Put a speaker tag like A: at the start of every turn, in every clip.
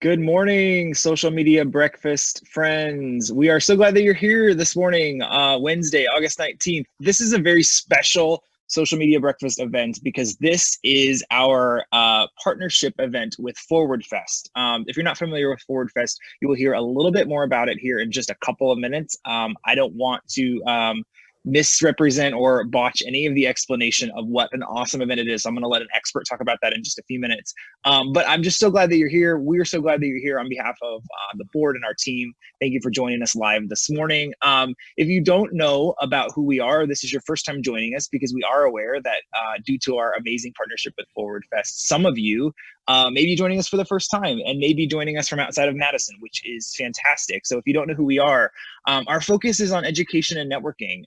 A: Good morning, social media breakfast friends. We are so glad that you're here this morning, Wednesday, August 19th. This is a very special social media breakfast event because this is our partnership event with Forward Fest. If you're not familiar with Forward Fest, you will hear a little bit more about it here in just a couple of minutes. I don't want to misrepresent or botch any of the explanation of what an awesome event it is. So I'm going to let an expert talk about that in just a few minutes. But I'm just so glad that you're here. We're so glad that you're here on behalf of the board and our team. Thank you for joining us live this morning. If you don't know about who we are, this is your first time joining us because we are aware that due to our amazing partnership with Forward Fest, some of you may be joining us for the first time and maybe joining us from outside of Madison, which is fantastic. So if you don't know who we are, our focus is on education and networking,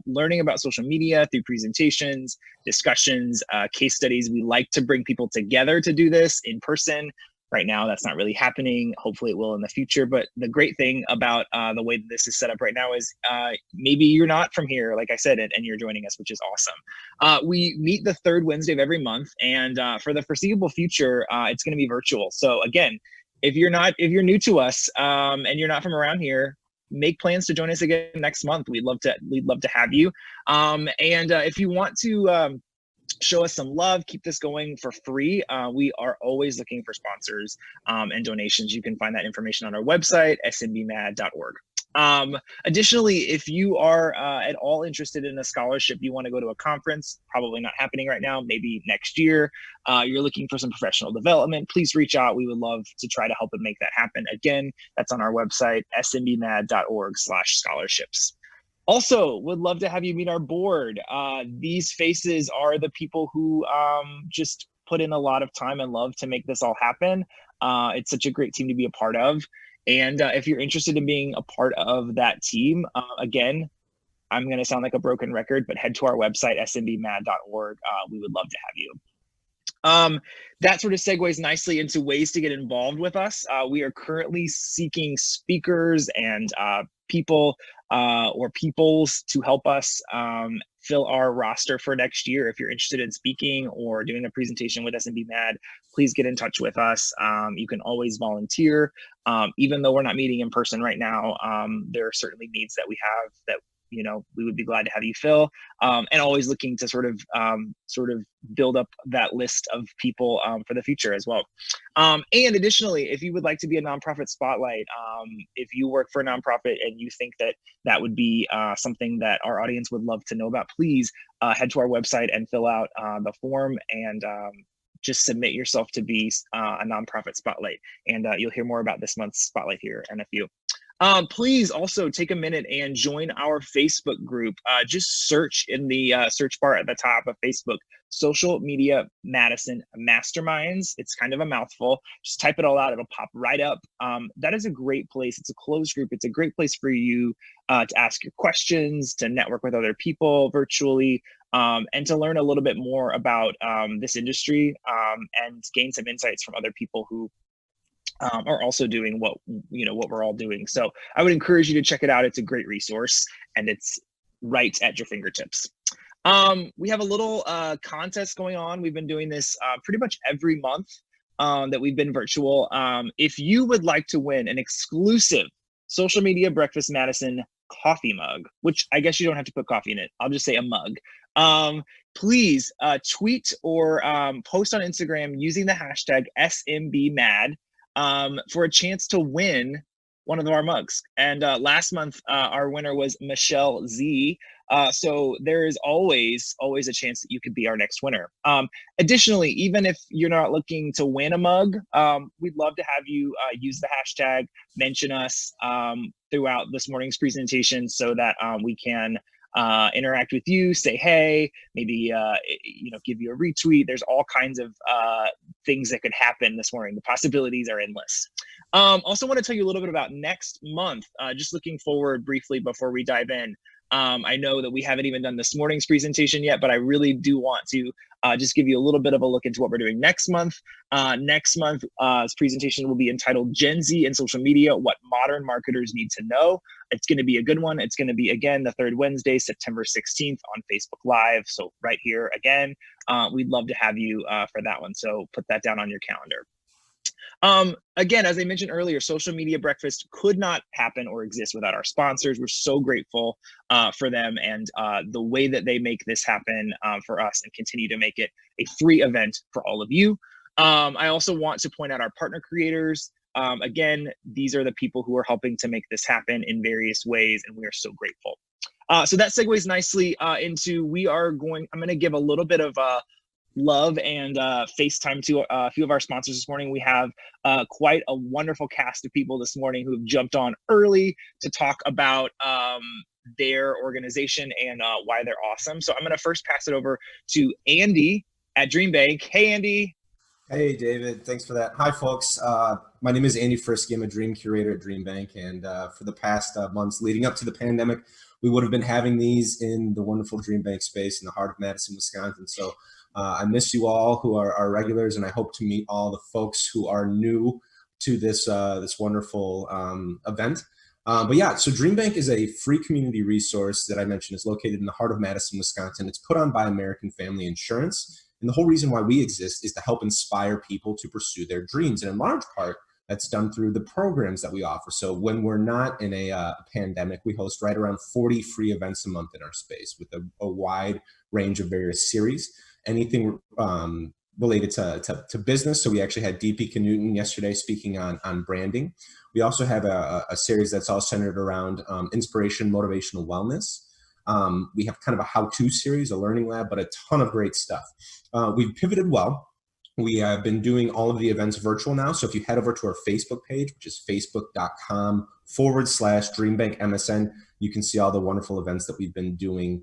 A: learning about social media through presentations, discussions, case studies. We like to bring people together to do this in person. Right now, that's not really happening. Hopefully it will in the future. But the great thing about the way that this is set up right now is maybe you're not from here, like I said, and you're joining us, which is awesome. We meet the third Wednesday of every month. And for the foreseeable future, it's going to be virtual. So again, if you're new to us and you're not from around here, make plans to join us again next month. We'd love to have you. If you want to show us some love, keep this going for free. We are always looking for sponsors and donations. You can find that information on our website, smbmad.org. Additionally, if you are at all interested in a scholarship, you want to go to a conference, probably not happening right now, maybe next year, you're looking for some professional development, please reach out. We would love to try to help and make that happen. Again, that's on our website, smbmad.org/scholarships. Also, would love to have you meet our board. These faces are the people who just put in a lot of time and love to make this all happen. It's such a great team to be a part of. And if you're interested in being a part of that team, again, I'm going to sound like a broken record, but head to our website, smbmad.org. We would love to have you. That sort of segues nicely into ways to get involved with us. We are currently seeking speakers and people or peoples to help us fill our roster for next year. If you're interested in speaking or doing a presentation with SMB Mad, please get in touch with us. You can always volunteer. Even though we're not meeting in person right now, there are certainly needs that we have that we would be glad to have you fill, and always looking to sort of build up that list of people for the future as well. And additionally, if you would like to be a nonprofit spotlight, if you work for a nonprofit and you think that that would be something that our audience would love to know about, please head to our website and fill out the form and just submit yourself to be a nonprofit spotlight. And you'll hear more about this month's spotlight here in a few. Please also take a minute and join our Facebook group. Just search in the search bar at the top of Facebook, Social Media Madison Masterminds. It's kind of a mouthful. Just type it all out. It'll pop right up. That is a great place. It's a closed group. It's a great place for you to ask your questions, to network with other people virtually, and to learn a little bit more about this industry and gain some insights from other people who are also doing what we're all doing. So I would encourage you to check it out. It's a great resource and it's right at your fingertips. We have a little contest going on. We've been doing this pretty much every month that we've been virtual. If you would like to win an exclusive Social Media Breakfast Madison coffee mug, which I guess you don't have to put coffee in it, I'll just say a mug. Please tweet or post on Instagram using the hashtag SMBMad for a chance to win one of our mugs. And last month, our winner was Michelle Z. So there is always a chance that you could be our next winner. Additionally, even if you're not looking to win a mug, we'd love to have you use the hashtag, mention us throughout this morning's presentation so that we can interact with you, say hey, maybe give you a retweet. There's all kinds of things that could happen this morning. The possibilities are endless. Also want to tell you a little bit about next month, just looking forward briefly before we dive in. I know that we haven't even done this morning's presentation yet, but I really do want to just give you a little bit of a look into what we're doing next month. Next month's presentation will be entitled Gen Z and Social Media, What Modern Marketers Need to Know. It's going to be a good one. It's going to be, again, the third Wednesday, September 16th on Facebook Live. So right here again, we'd love to have you for that one. So put that down on your calendar. Again, as I mentioned earlier, social media breakfast could not happen or exist without our sponsors. We're so grateful for them and the way that they make this happen for us and continue to make it a free event for all of you. I also want to point out our partner creators. Again, these are the people who are helping to make this happen in various ways, and we are so grateful. So that segues nicely into I'm going to give a little bit of love and FaceTime to a few of our sponsors this morning. We have quite a wonderful cast of people this morning who have jumped on early to talk about their organization and why they're awesome. So I'm going to first pass it over to Andy at DreamBank. Hey, Andy.
B: Hey, David. Thanks for that. Hi, folks. My name is Andy Frisky. I'm a dream curator at DreamBank. And for the past months leading up to the pandemic, we would have been having these in the wonderful DreamBank space in the heart of Madison, Wisconsin. So I miss you all who are our regulars, and I hope to meet all the folks who are new to this this wonderful event. But yeah, so DreamBank is a free community resource that I mentioned is located in the heart of Madison, Wisconsin. It's put on by American Family Insurance. And the whole reason why we exist is to help inspire people to pursue their dreams. And in large part, that's done through the programs that we offer. So when we're not in a pandemic, we host right around 40 free events a month in our space with a wide range of various series. Anything related to business. So we actually had DP Knudten yesterday speaking on branding. We also have a series that's all centered around inspiration, motivational wellness. We have kind of a how-to series, a learning lab, but a ton of great stuff. We've pivoted well. We have been doing all of the events virtual now. So if you head over to our Facebook page, which is facebook.com/DreamBankMSN, you can see all the wonderful events that we've been doing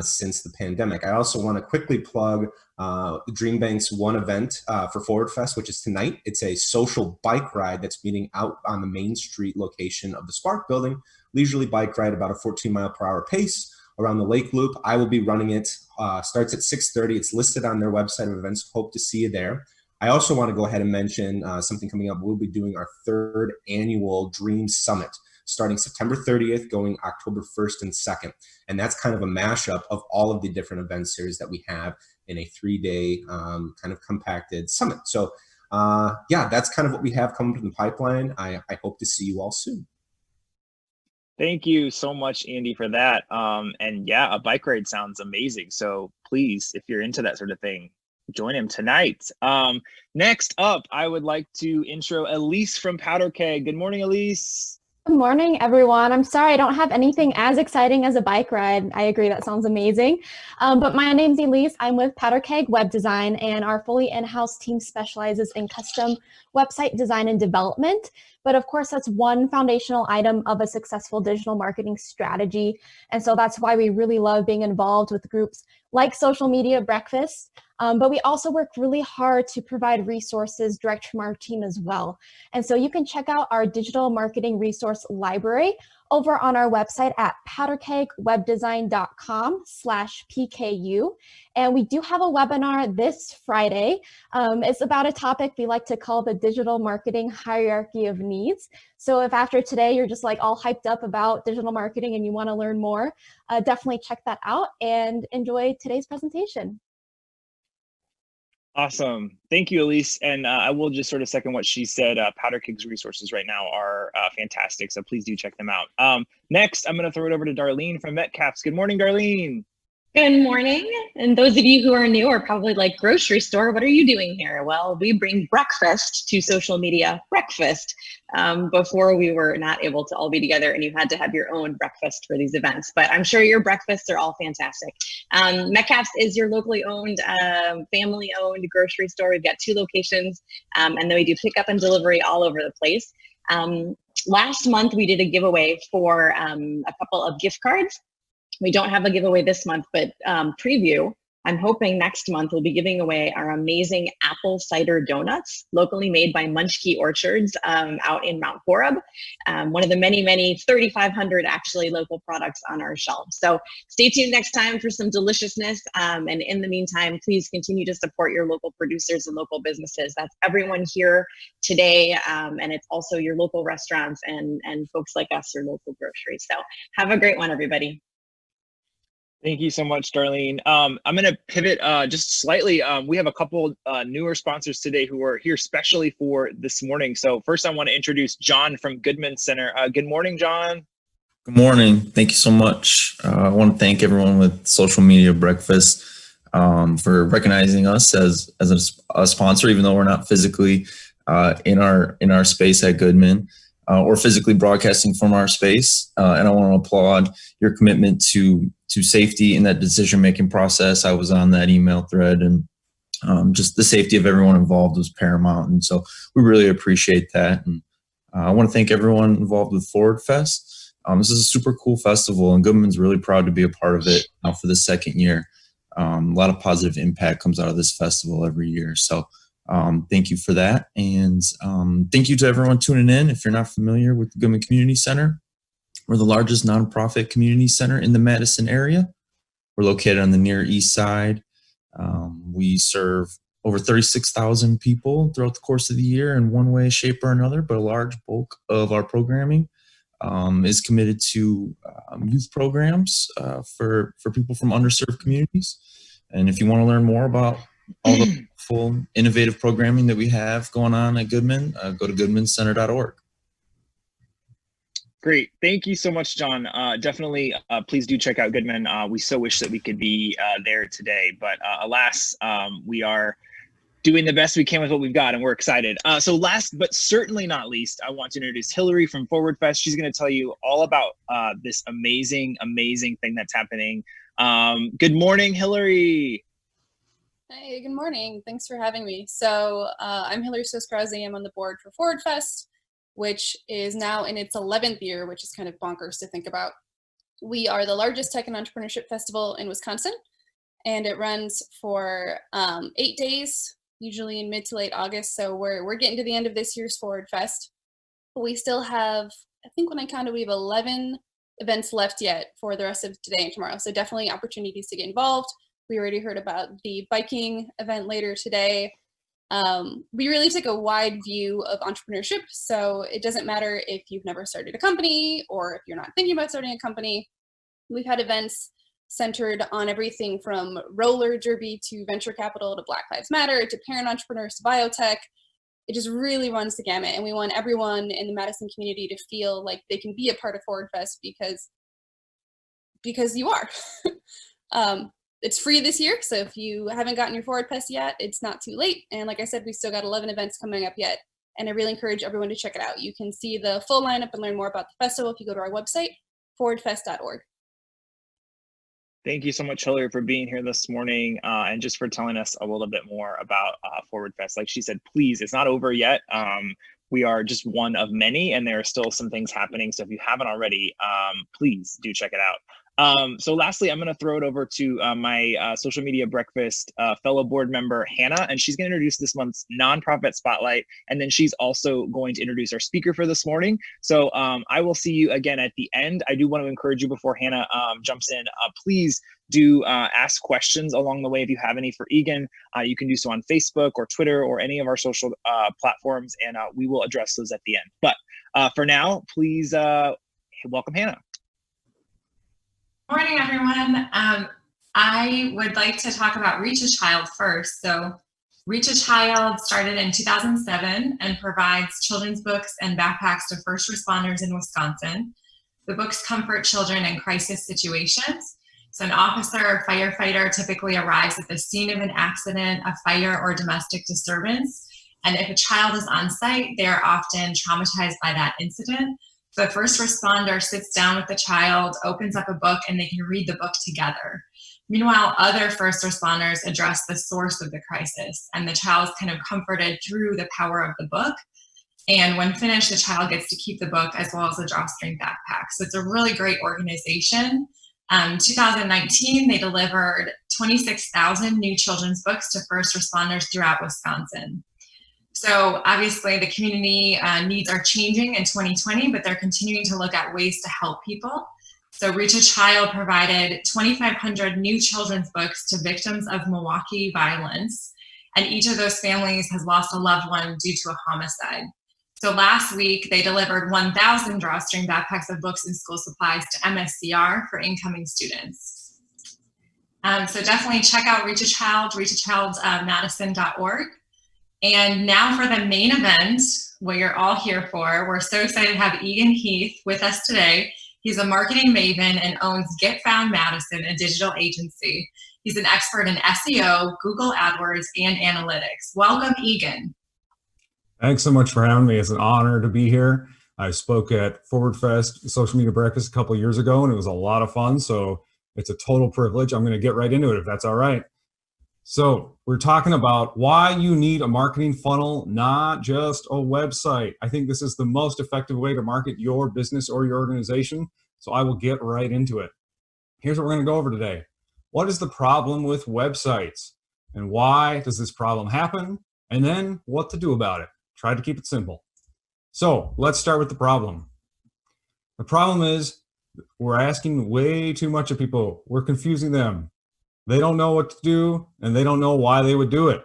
B: since the pandemic. I also want to quickly plug DreamBank's one event for Forward Fest, which is tonight. It's a social bike ride that's meeting out on the Main Street location of the Spark Building. Leisurely bike ride, about a 14-mile-per-hour pace around the Lake Loop. I will be running it. Starts at 6:30. It's listed on their website of events. Hope to see you there. I also want to go ahead and mention something coming up. We'll be doing our 3rd annual Dream Summit, starting September 30th, going October 1st and 2nd. And that's kind of a mashup of all of the different event series that we have in a 3-day kind of compacted summit. So yeah, that's kind of what we have coming from the pipeline. I hope to see you all soon.
A: Thank you so much, Andy, for that. And yeah, a bike ride sounds amazing. So please, if you're into that sort of thing, join him tonight. Next up, I would like to intro Elise from Powderkeg. Good morning, Elise.
C: Good morning, everyone. I'm sorry I don't have anything as exciting as a bike ride. I agree, that sounds amazing. But my name's Elise. I'm with Powderkeg Web Design, and our fully in-house team specializes in custom website design and development. But of course, that's one foundational item of a successful digital marketing strategy. And so that's why we really love being involved with groups like Social Media Breakfast. But we also work really hard to provide resources direct from our team as well. And so you can check out our digital marketing resource library over on our website at powderkegwebdesign.com/PKU. And we do have a webinar this Friday. It's about a topic we like to call the digital marketing hierarchy of needs. So if after today you're just like all hyped up about digital marketing and you want to learn more, definitely check that out and enjoy today's presentation.
A: Awesome. Thank you, Elise. And I will just sort of second what she said. Powderkeg's resources right now are fantastic, so please do check them out. Next, I'm going to throw it over to Darlene from Metcalfes. Good morning, Darlene.
D: Good morning. And those of you who are new are probably like, grocery store, what are you doing here? Well, we bring breakfast to social media breakfast. Before we were not able to all be together and you had to have your own breakfast for these events, but I'm sure your breakfasts are all fantastic. Metcalfes is your locally owned, family owned grocery store. We've got 2 locations and then we do pickup and delivery all over the place. Last month we did a giveaway for a couple of gift cards. We don't have a giveaway this month, but preview, I'm hoping next month we'll be giving away our amazing apple cider donuts, locally made by Mischio Orchards out in Mount Horeb. One of the many, many 3,500 actually local products on our shelf. So stay tuned next time for some deliciousness. And in the meantime, please continue to support your local producers and local businesses. That's everyone here today. And it's also your local restaurants and folks like us, your local groceries. So have a great one, everybody.
A: Thank you so much, Darlene. I'm going to pivot just slightly. We have a couple newer sponsors today who are here specially for this morning. So first, I want to introduce John from Goodman Center. Good morning, John.
E: Good morning. Thank you so much. I want to thank everyone with Social Media Breakfast for recognizing us as a sponsor, even though we're not physically in our space at Goodman or physically broadcasting from our space. And I want to applaud your commitment to safety in that decision-making process. I was on that email thread, and just the safety of everyone involved was paramount. And so we really appreciate that. And I want to thank everyone involved with Forward Fest. This is a super cool festival, and Goodman's really proud to be a part of it now for the second year. A lot of positive impact comes out of this festival every year. So thank you for that. And thank you to everyone tuning in. If you're not familiar with the Goodman Community Center, we're the largest nonprofit community center in the Madison area. We're located on the Near East Side. We serve over 36,000 people throughout the course of the year in one way, shape, or another, but a large bulk of our programming is committed to youth programs for people from underserved communities. And if you want to learn more about all the full innovative programming that we have going on at Goodman, go to goodmancenter.org.
A: Great. Thank you so much, John. Definitely, please do check out Goodman. We so wish that we could be there today, but alas, we are doing the best we can with what we've got, and we're excited. So last but certainly not least, I want to introduce Hillary from Forward Fest. She's going to tell you all about this amazing thing that's happening. Good morning, Hillary.
F: Hey, good morning. Thanks for having me. So I'm Hillary Suttle-Straus. I am on the board for Forward Fest, which is now in its 11th year, which is kind of bonkers to think about. We are the largest tech and entrepreneurship festival in Wisconsin, and it runs for 8 days, usually in mid to late August. So we're getting to the end of this year's Forward Fest. But we still have, I think when I counted, we have 11 events left yet for the rest of today and tomorrow. So definitely opportunities to get involved. We already heard about the biking event later today. We really take a wide view of entrepreneurship. So it doesn't matter if you've never started a company or if you're not thinking about starting a company. We've had events centered on everything from roller derby to venture capital to Black Lives Matter to parent entrepreneurs to biotech. It just really runs the gamut, and we want everyone in the Madison community to feel like they can be a part of Forward Fest because you are. It's free this year, so if you haven't gotten your Forward Fest yet, it's not too late. And like I said, we've still got 11 events coming up yet, and I really encourage everyone to check it out. You can see the full lineup and learn more about the festival if you go to our website, forwardfest.org.
A: Thank you so much, Hillary, for being here this morning and just for telling us a little bit more about Forward Fest. Like she said, please, it's not over yet. We are just one of many, and there are still some things happening. So if you haven't already, please do check it out. So lastly, I'm going to throw it over to my social media breakfast fellow board member, Hannah, and she's going to introduce this month's nonprofit spotlight. And then she's also going to introduce our speaker for this morning. So I will see you again at the end. I do want to encourage you before Hannah jumps in, please do ask questions along the way if you have any for Eagan. You can do so on Facebook or Twitter or any of our social platforms, and we will address those at the end. But for now, please welcome Hannah.
G: Morning, everyone. I would like to talk about Reach a Child first. So Reach a Child started in 2007 and provides children's books and backpacks to first responders in Wisconsin. The books comfort children in crisis situations. So an officer or firefighter typically arrives at the scene of an accident, a fire, or domestic disturbance. And if a child is on site, they are often traumatized by that incident. The first responder sits down with the child, opens up a book, and they can read the book together. Meanwhile, other first responders address the source of the crisis, and the child is kind of comforted through the power of the book. And when finished, the child gets to keep the book as well as a drawstring backpack. So it's a really great organization. 2019, they delivered 26,000 new children's books to first responders throughout Wisconsin. So obviously the community needs are changing in 2020, but they're continuing to look at ways to help people. So Reach a Child provided 2,500 new children's books to victims of Milwaukee violence. And each of those families has lost a loved one due to a homicide. So last week, they delivered 1,000 drawstring backpacks of books and school supplies to MSCR for incoming students. So definitely check out Reach a Child, reachachild.madison.org. And now for the main event, what you're all here for. We're so excited to have Eagan Heath with us today. He's a marketing maven and owns Get Found Madison, a digital agency. He's an expert in SEO, Google AdWords, and analytics. Welcome, Eagan.
H: Thanks so much for having me. It's an honor to be here. I spoke at Forward Fest Social Media Breakfast a couple of years ago, and it was a lot of fun. So it's a total privilege. I'm going to get right into it if that's all right. So we're talking about why you need a marketing funnel, not just a website. I think this is the most effective way to market your business or your organization. So I will get right into it. Here's what we're going to go over today. What is the problem with websites? And why does this problem happen? And then what to do about it. Try to keep it simple. So let's start with the problem. The problem is we're asking way too much of people. We're confusing them. They don't know what to do, and they don't know why they would do it.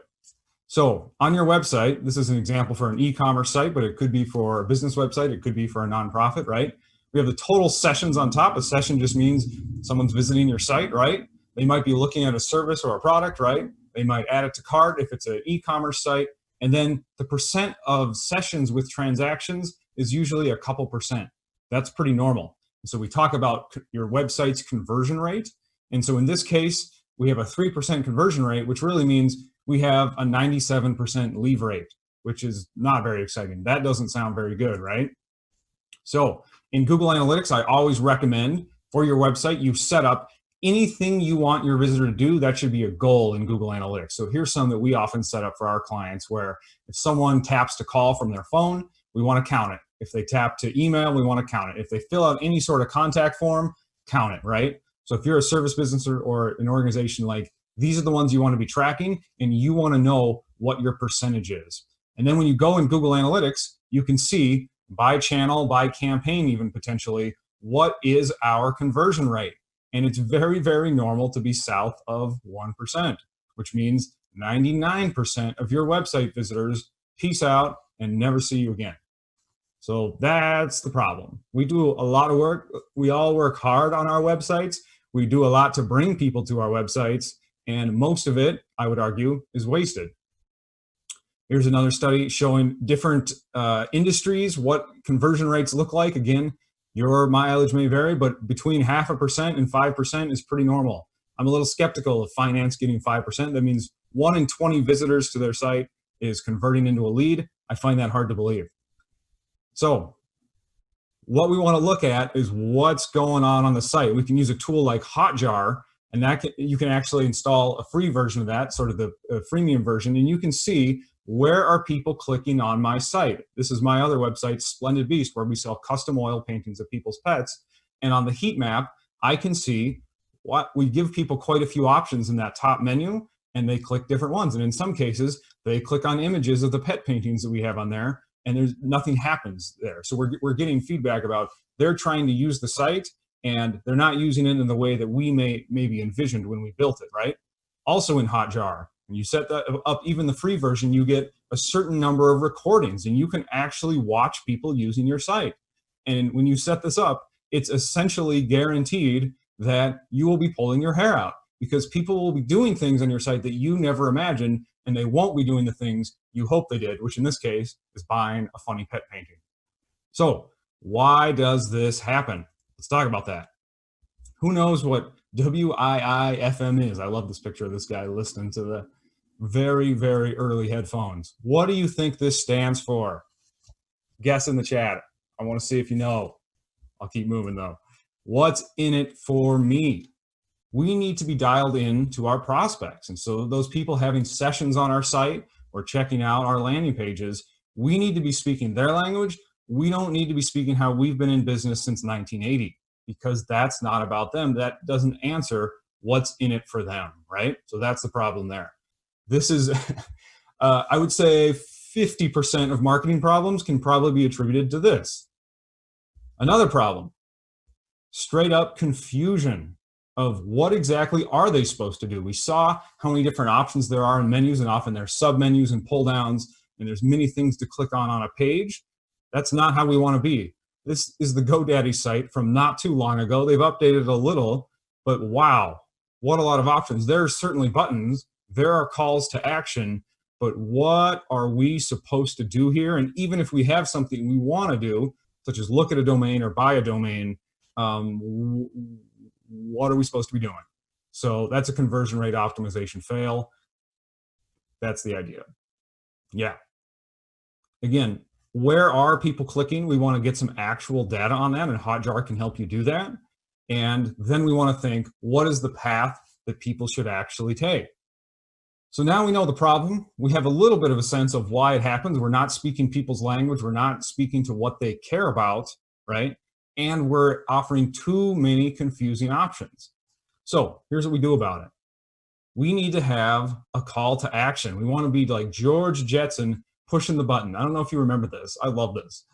H: So on your website, this is an example for an e-commerce site, but it could be for a business website. It could be for a nonprofit, right? We have the total sessions on top. A session just means someone's visiting your site, right? They might be looking at a service or a product, right? They might add it to cart if it's an e-commerce site. And then the percent of sessions with transactions is usually a couple percent. That's pretty normal. So we talk about your website's conversion rate. And so in this case, we have a 3% conversion rate, which really means we have a 97% leave rate, which is not very exciting. That doesn't sound very good, right? So in Google Analytics, I always recommend for your website, you set up anything you want your visitor to do. That should be a goal in Google Analytics. So here's some that we often set up for our clients, where if someone taps to call from their phone, we want to count it. If they tap to email, we want to count it. If they fill out any sort of contact form, count it, right? So if you're a service business or an organization, like, these are the ones you want to be tracking, and you want to know what your percentage is. And then when you go in Google Analytics, you can see by channel, by campaign, even potentially, what is our conversion rate. And it's very, very normal to be south of 1%, which means 99% of your website visitors peace out and never see you again. So that's the problem. We do a lot of work. We all work hard on our websites. We do a lot to bring people to our websites, and most of it, I would argue, is wasted. Here's another study showing different industries, what conversion rates look like. Again, your mileage may vary, but between 0.5% and 5% is pretty normal. I'm a little skeptical of finance getting 5%. That means 1 in 20 visitors to their site is converting into a lead. I find that hard to believe. So what we want to look at is what's going on the site. We can use a tool like Hotjar, and you can actually install a free version of that, sort of the freemium version, and you can see, where are people clicking on my site? This is my other website, Splendid Beast, where we sell custom oil paintings of people's pets. And on the heat map, I can see what we give people quite a few options in that top menu, and they click different ones. And in some cases, they click on images of the pet paintings that we have on there, and nothing happens there. So we're getting feedback about they're trying to use the site, and they're not using it in the way that we maybe envisioned when we built it, right? Also in Hotjar, when you set that up, even the free version, you get a certain number of recordings, and you can actually watch people using your site. And when you set this up, it's essentially guaranteed that you will be pulling your hair out, because people will be doing things on your site that you never imagined, and they won't be doing the things you hope they did, which in this case is buying a funny pet painting. So why does this happen? Let's talk about that. Who knows what WIIFM is? I love this picture of this guy listening to the very, very early headphones. What do you think this stands for? Guess in the chat. I want to see if you know. I'll keep moving though. What's in it for me? We need to be dialed in to our prospects. And so those people having sessions on our site or checking out our landing pages, we need to be speaking their language. We don't need to be speaking how we've been in business since 1980, because that's not about them. That doesn't answer what's in it for them, right? So that's the problem there. This is, I would say 50% of marketing problems can probably be attributed to this. Another problem, straight up confusion of what exactly are they supposed to do. We saw how many different options there are in menus, and often there's sub-menus and pull-downs, and there's many things to click on a page. That's not how we want to be. This is the GoDaddy site from not too long ago. They've updated a little, but wow, what a lot of options. There are certainly buttons, there are calls to action, but what are we supposed to do here? And even if we have something we want to do, such as look at a domain or buy a domain, what are we supposed to be doing? So that's a conversion rate optimization fail. That's the idea. Yeah. Again, where are people clicking? We want to get some actual data on that, and Hotjar can help you do that. And then we want to think, what is the path that people should actually take? So now we know the problem. We have a little bit of a sense of why it happens. We're not speaking people's language. We're not speaking to what they care about, right? And we're offering too many confusing options. So here's what we do about it. We need to have a call to action. We want to be like George Jetson pushing the button. I don't know if you remember this. I love this.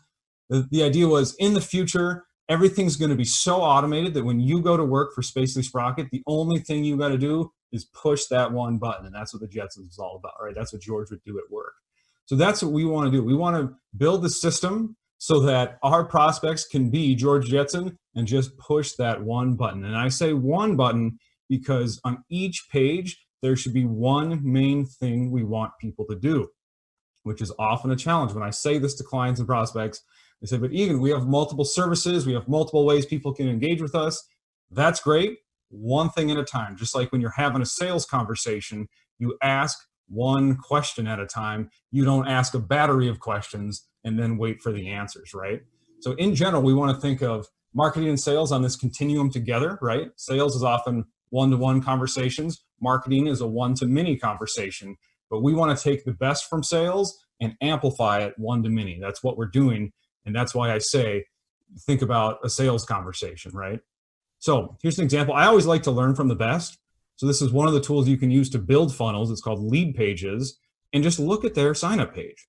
H: The idea was, in the future, everything's going to be so automated that when you go to work for Spacely Sprocket, the only thing you got to do is push that one button. And that's what the Jetsons is all about, right? That's what George would do at work. So that's what we want to do. We want to build the system so that our prospects can be George Jetson and just push that one button. And I say one button because on each page, there should be one main thing we want people to do, which is often a challenge. When I say this to clients and prospects, they say, but Eagan, we have multiple services. We have multiple ways people can engage with us. That's great. One thing at a time. Just like when you're having a sales conversation, you ask one question at a time. You don't ask a battery of questions and then wait for the answers, right? So in general, we want to think of marketing and sales on this continuum together, right? Sales is often one-to-one conversations. Marketing is a one-to-many conversation. But we want to take the best from sales and amplify it one-to-many. That's what we're doing. And that's why I say, think about a sales conversation, right? So here's an example. I always like to learn from the best. So this is one of the tools you can use to build funnels. It's called Lead Pages. And just look at their sign-up page.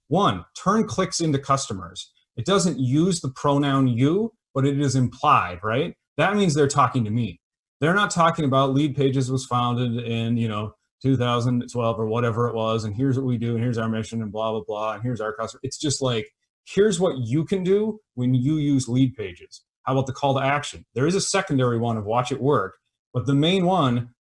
H: One, turn clicks into customers. It doesn't use the pronoun you, but it is implied, right? That means they're talking to me. They're not talking about Lead Pages was founded in, 2012 or whatever it was, and here's what we do, and here's our mission, and blah, blah, blah, and here's our customer. It's just like, here's what you can do when you use Lead Pages. How about the call to action? There is a secondary one of watch it work, but the main one,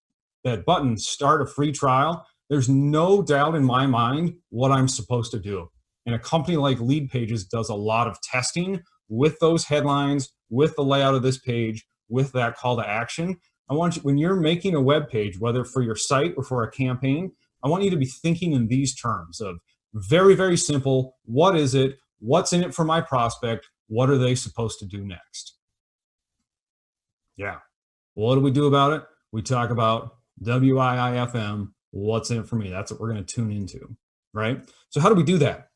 H: that button, start a free trial, there's no doubt in my mind what I'm supposed to do. And a company like Lead Pages does a lot of testing with those headlines, with the layout of this page, with that call to action. I want you, when you're making a web page, whether for your site or for a campaign, I want you to be thinking in these terms of very, very simple. What is it? What's in it for my prospect? What are they supposed to do next? Yeah. What do we do about it? We talk about WIIFM. What's in it for me? That's what we're going to tune into, right? So how do we do that?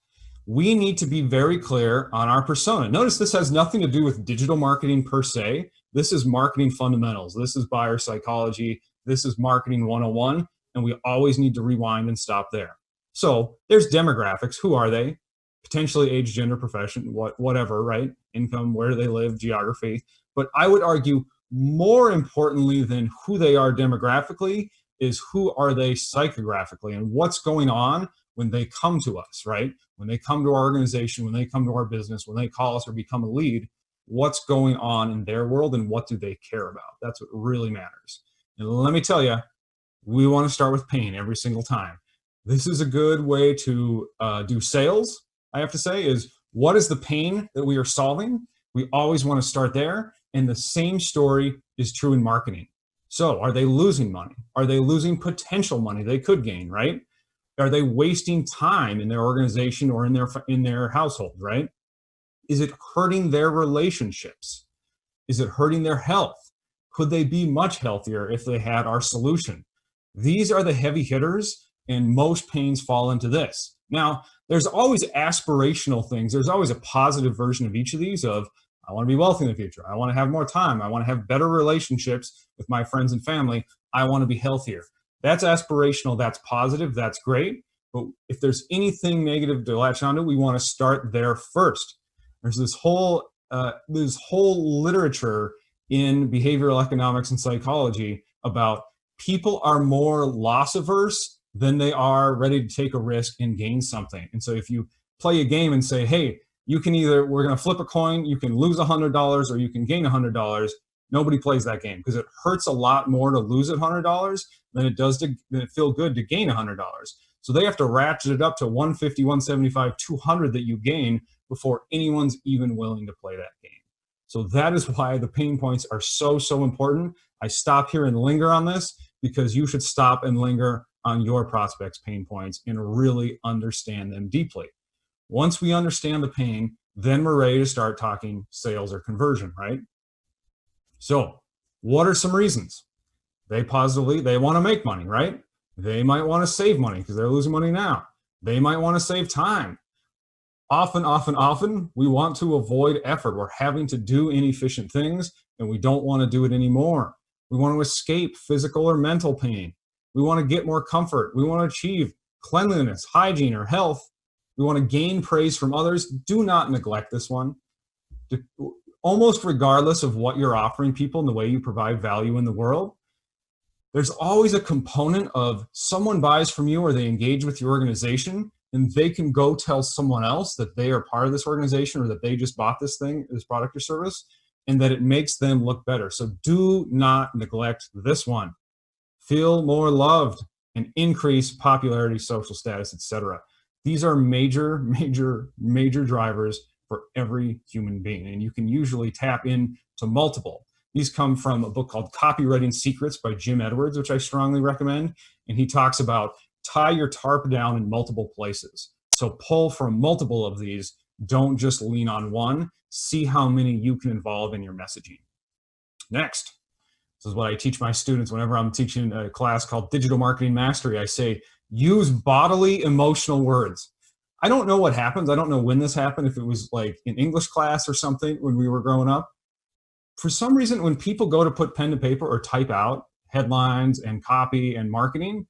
H: We need to be very clear on our persona. Notice this has nothing to do with digital marketing per se. This is marketing fundamentals. This is buyer psychology. This is marketing 101. And we always need to rewind and stop there. So there's demographics. Who are they? Potentially age, gender, profession, whatever, right? Income, where do they live, geography. But I would argue more importantly than who they are demographically is who are they psychographically and what's going on when they come to us, right? When they come to our organization, when they come to our business, when they call us or become a lead, what's going on in their world and what do they care about? That's what really matters. And let me tell you, we want to start with pain every single time. This is a good way to do sales, I have to say, is what is the pain that we are solving? We always want to start there. And the same story is true in marketing. So are they losing money? Are they losing potential money they could gain, right? Are they wasting time in their organization or in their household, right? Is it hurting their relationships? Is it hurting their health? Could they be much healthier if they had our solution? These are the heavy hitters, and most pains fall into this. Now, there's always aspirational things. There's always a positive version of each of these of, I want to be wealthy in the future. I want to have more time. I want to have better relationships with my friends and family. I want to be healthier. That's aspirational. That's positive. That's great. But if there's anything negative to latch onto, we want to start there first. There's this whole literature in behavioral economics and psychology about people are more loss averse than they are ready to take a risk and gain something. And so if you play a game and say, hey, you can either, we're going to flip a coin, you can lose $100 or you can gain $100, Nobody plays that game because it hurts a lot more to lose $100 than it does to feel good to gain $100. So they have to ratchet it up to 150, 175, 200 that you gain before anyone's even willing to play that game. So that is why the pain points are so, so important. I stop here and linger on this because you should stop and linger on your prospects' pain points and really understand them deeply. Once we understand the pain, then we're ready to start talking sales or conversion, right? So what are some reasons? They want to make money, right? They might want to save money because they're losing money now. They might want to save time. Often, we want to avoid effort. We're having to do inefficient things, and we don't want to do it anymore. We want to escape physical or mental pain. We want to get more comfort. We want to achieve cleanliness, hygiene, or health. We want to gain praise from others. Do not neglect this one. Almost regardless of what you're offering people and the way you provide value in the world, there's always a component of someone buys from you or they engage with your organization and they can go tell someone else that they are part of this organization or that they just bought this thing, this product or service, and that it makes them look better. So do not neglect this one. Feel more loved and increase popularity, social status, etc. These are major drivers for every human being, and you can usually tap into multiple. These come from a book called Copywriting Secrets by Jim Edwards, which I strongly recommend. And he talks about tie your tarp down in multiple places. So pull from multiple of these. Don't just lean on one. See how many you can involve in your messaging. Next, this is what I teach my students whenever I'm teaching a class called Digital Marketing Mastery. I say, use bodily emotional words. I don't know what happens. I don't know when this happened, if it was like in English class or something when we were growing up. For some reason, when people go to put pen to paper or type out headlines and copy and marketing,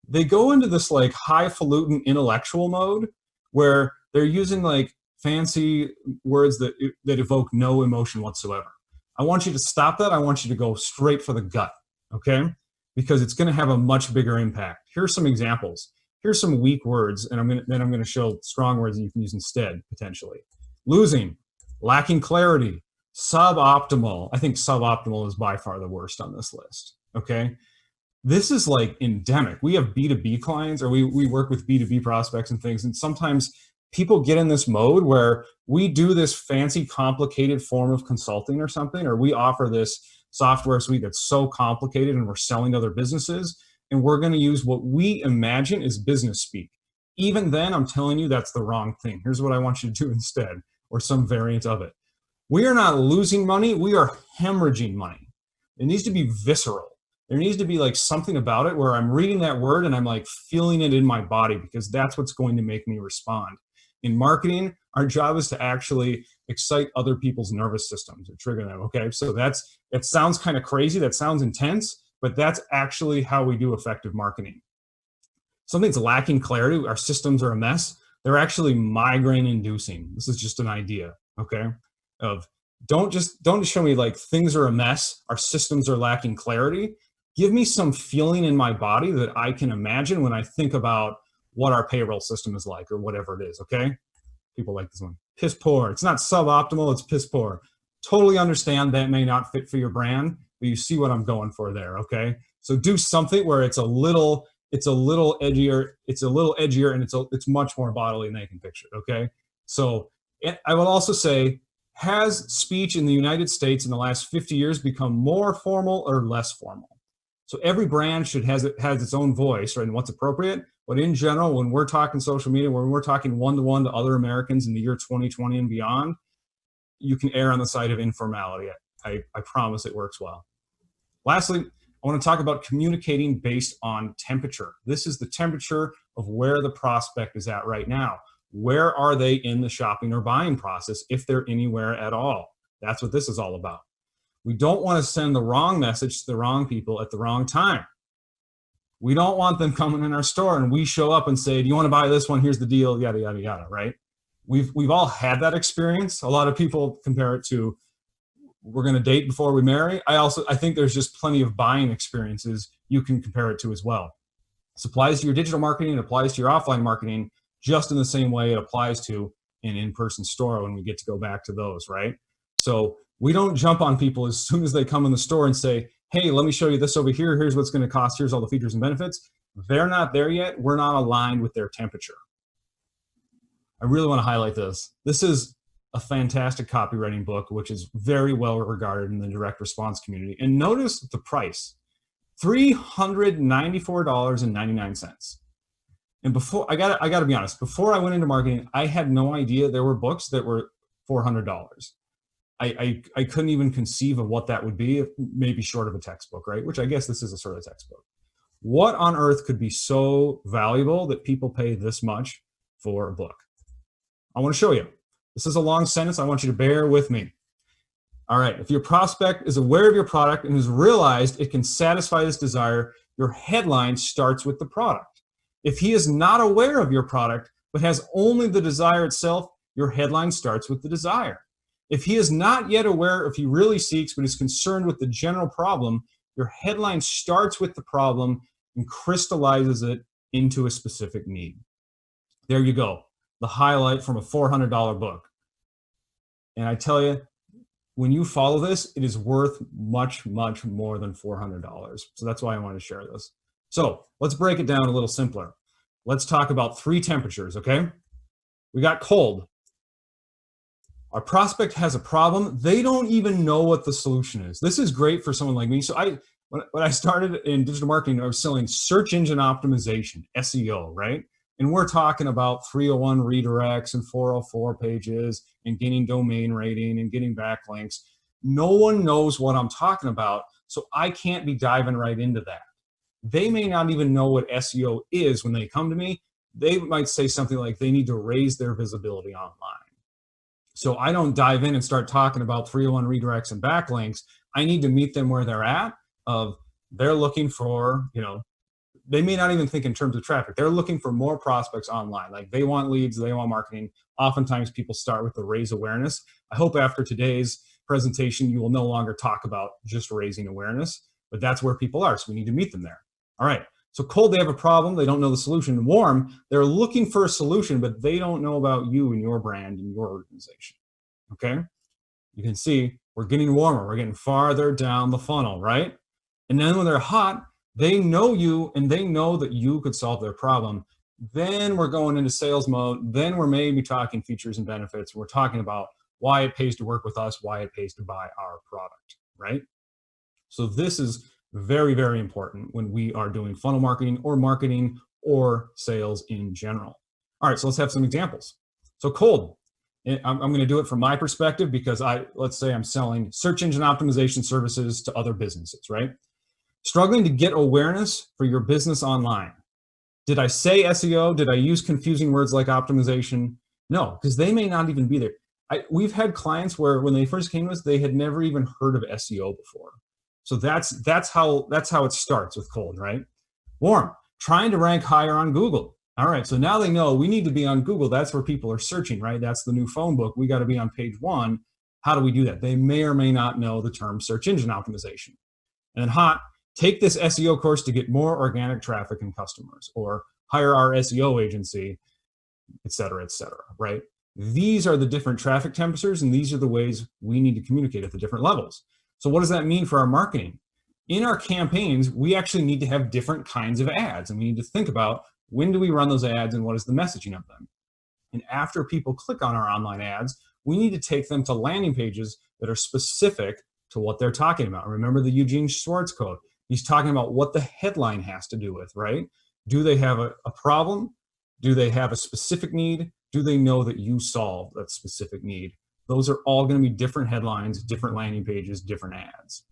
H: they go into this like highfalutin intellectual mode where they're using like fancy words that evoke no emotion whatsoever. I want you to stop that. I want you to go straight for the gut, okay? Because it's going to have a much bigger impact. Here are some examples. Here's some weak words, and I'm going to show strong words that you can use instead, potentially. Losing, lacking clarity, suboptimal. I think suboptimal is by far the worst on this list, okay? This is like endemic. We have B2B clients, or we work with B2B prospects and things, and sometimes people get in this mode where we do this fancy, complicated form of consulting or something, or we offer this software suite that's so complicated and we're selling to other businesses, and we're going to use what we imagine is business speak. Even then, I'm telling you that's the wrong thing. Here's what I want you to do instead, or some variant of it. We are not losing money, we are hemorrhaging money. It needs to be visceral. There needs to be like something about it where I'm reading that word and I'm like feeling it in my body, because that's what's going to make me respond. In marketing, our job is to actually excite other people's nervous systems or trigger them, okay? So it sounds kind of crazy, that sounds intense, but that's actually how we do effective marketing. Something's lacking clarity, our systems are a mess, they're actually migraine inducing. This is just an idea, okay? Of don't just show me like things are a mess, our systems are lacking clarity. Give me some feeling in my body that I can imagine when I think about what our payroll system is like or whatever it is, okay? People like this one. Piss poor. It's not suboptimal, it's piss poor. Totally understand that may not fit for your brand, but you see what I'm going for there, okay? So do something where it's a little edgier, and it's much more bodily than they can picture, okay? So I will also say, has speech in the United States in the last 50 years become more formal or less formal? So every brand has its own voice, right, and what's appropriate. But in general, when we're talking social media, when we're talking one-to-one to other Americans in the year 2020 and beyond, you can err on the side of informality. I promise it works well. Lastly, I want to talk about communicating based on temperature. This is the temperature of where the prospect is at right now. Where are they in the shopping or buying process, if they're anywhere at all? That's what this is all about. We don't want to send the wrong message to the wrong people at the wrong time. We don't want them coming in our store and we show up and say, do you want to buy this one? Here's the deal, yada, yada, yada, right? We've all had that experience. A lot of people compare it to, we're going to date before we marry. I think there's just plenty of buying experiences you can compare it to as well. This applies to your digital marketing, it applies to your offline marketing, just in the same way it applies to an in-person store when we get to go back to those, right? So We don't jump on people as soon as they come in the store and say, hey, let me show you this over here. Here's what's going to cost. Here's all the features and benefits. They're not there yet. We're not aligned with their temperature. I really want to highlight this. This is a fantastic copywriting book, which is very well regarded in the direct response community. And notice the price, $394.99. And before, I gotta be honest, before I went into marketing, I had no idea there were books that were $400. I couldn't even conceive of what that would be, maybe short of a textbook, right? Which I guess this is a sort of textbook. What on earth could be so valuable that people pay this much for a book? I want to show you. This is a long sentence. I want you to bear with me. All right. If your prospect is aware of your product and has realized it can satisfy this desire, your headline starts with the product. If he is not aware of your product, but has only the desire itself, your headline starts with the desire. If he is not yet aware if he really seeks, but is concerned with the general problem, your headline starts with the problem and crystallizes it into a specific need. There you go. The highlight from a $400 book. And I tell you, when you follow this, it is worth much, much more than $400. So that's why I wanted to share this. So let's break it down a little simpler. Let's talk about 3 temperatures, okay? We got cold. Our prospect has a problem. They don't even know what the solution is. This is great for someone like me. So when I started in digital marketing, I was selling search engine optimization, SEO, right? And we're talking about 301 redirects and 404 pages and getting domain rating and getting backlinks. No one knows what I'm talking about, so I can't be diving right into that. They may not even know what SEO is when they come to me. They might say something like they need to raise their visibility online. So I don't dive in and start talking about 301 redirects and backlinks. I need to meet them where they're at. They're looking for, they may not even think in terms of traffic. They're looking for more prospects online. Like they want leads, they want marketing. Oftentimes people start with the raise awareness. I hope after today's presentation, you will no longer talk about just raising awareness, but that's where people are. So we need to meet them there. All right. So cold, they have a problem. They don't know the solution. Warm, they're looking for a solution, but they don't know about you and your brand and your organization. Okay. You can see we're getting warmer. We're getting farther down the funnel, right? And then when they're hot, they know you and they know that you could solve their problem. Then we're going into sales mode. Then we're maybe talking features and benefits. We're talking about why it pays to work with us, why it pays to buy our product, right? So this is very, very important when we are doing funnel marketing or sales in general. All right, so let's have some examples. So cold, I'm going to do it from my perspective because let's say I'm selling search engine optimization services to other businesses, right? Struggling to get awareness for your business online. Did I say SEO? Did I use confusing words like optimization? No, because they may not even be there. We've had clients where when they first came to us, they had never even heard of SEO before. So that's how it starts with cold, right? Warm, trying to rank higher on Google. All right, so now they know we need to be on Google. That's where people are searching, right? That's the new phone book. We got to be on page 1. How do we do that? They may or may not know the term search engine optimization. And then hot, take this SEO course to get more organic traffic and customers, or hire our SEO agency, et cetera, right? These are the different traffic temperatures, and these are the ways we need to communicate at the different levels. So what does that mean for our marketing? In our campaigns, we actually need to have different kinds of ads, and we need to think about when do we run those ads and what is the messaging of them. And after people click on our online ads, we need to take them to landing pages that are specific to what they're talking about. Remember the Eugene Schwartz code. He's talking about what the headline has to do with, right? Do they have a problem? Do they have a specific need? Do they know that you solve that specific need? Those are all going to be different headlines, different landing pages, different ads.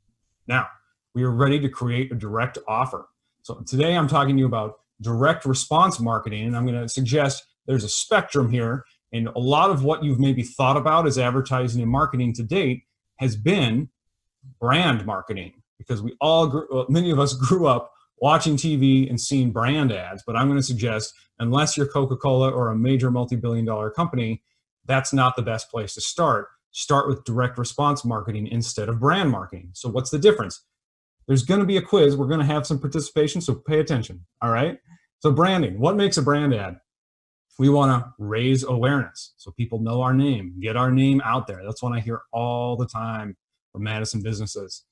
H: Now, we are ready to create a direct offer. So today I'm talking to you about direct response marketing, and I'm going to suggest there's a spectrum here, and a lot of what you've maybe thought about as advertising and marketing to date has been brand marketing, because many of us grew up watching TV and seeing brand ads. But I'm going to suggest, unless you're CocaCola or a major multi-billion-dollar company, that's not the best place to start. Start with direct response marketing instead of brand marketing. So what's the difference? There's going to be a quiz. We're going to have some participation, so pay attention, all right? So branding, what makes a brand ad? We want to raise awareness so people know our name, get our name out there. That's what I hear all the time. or Madison businesses.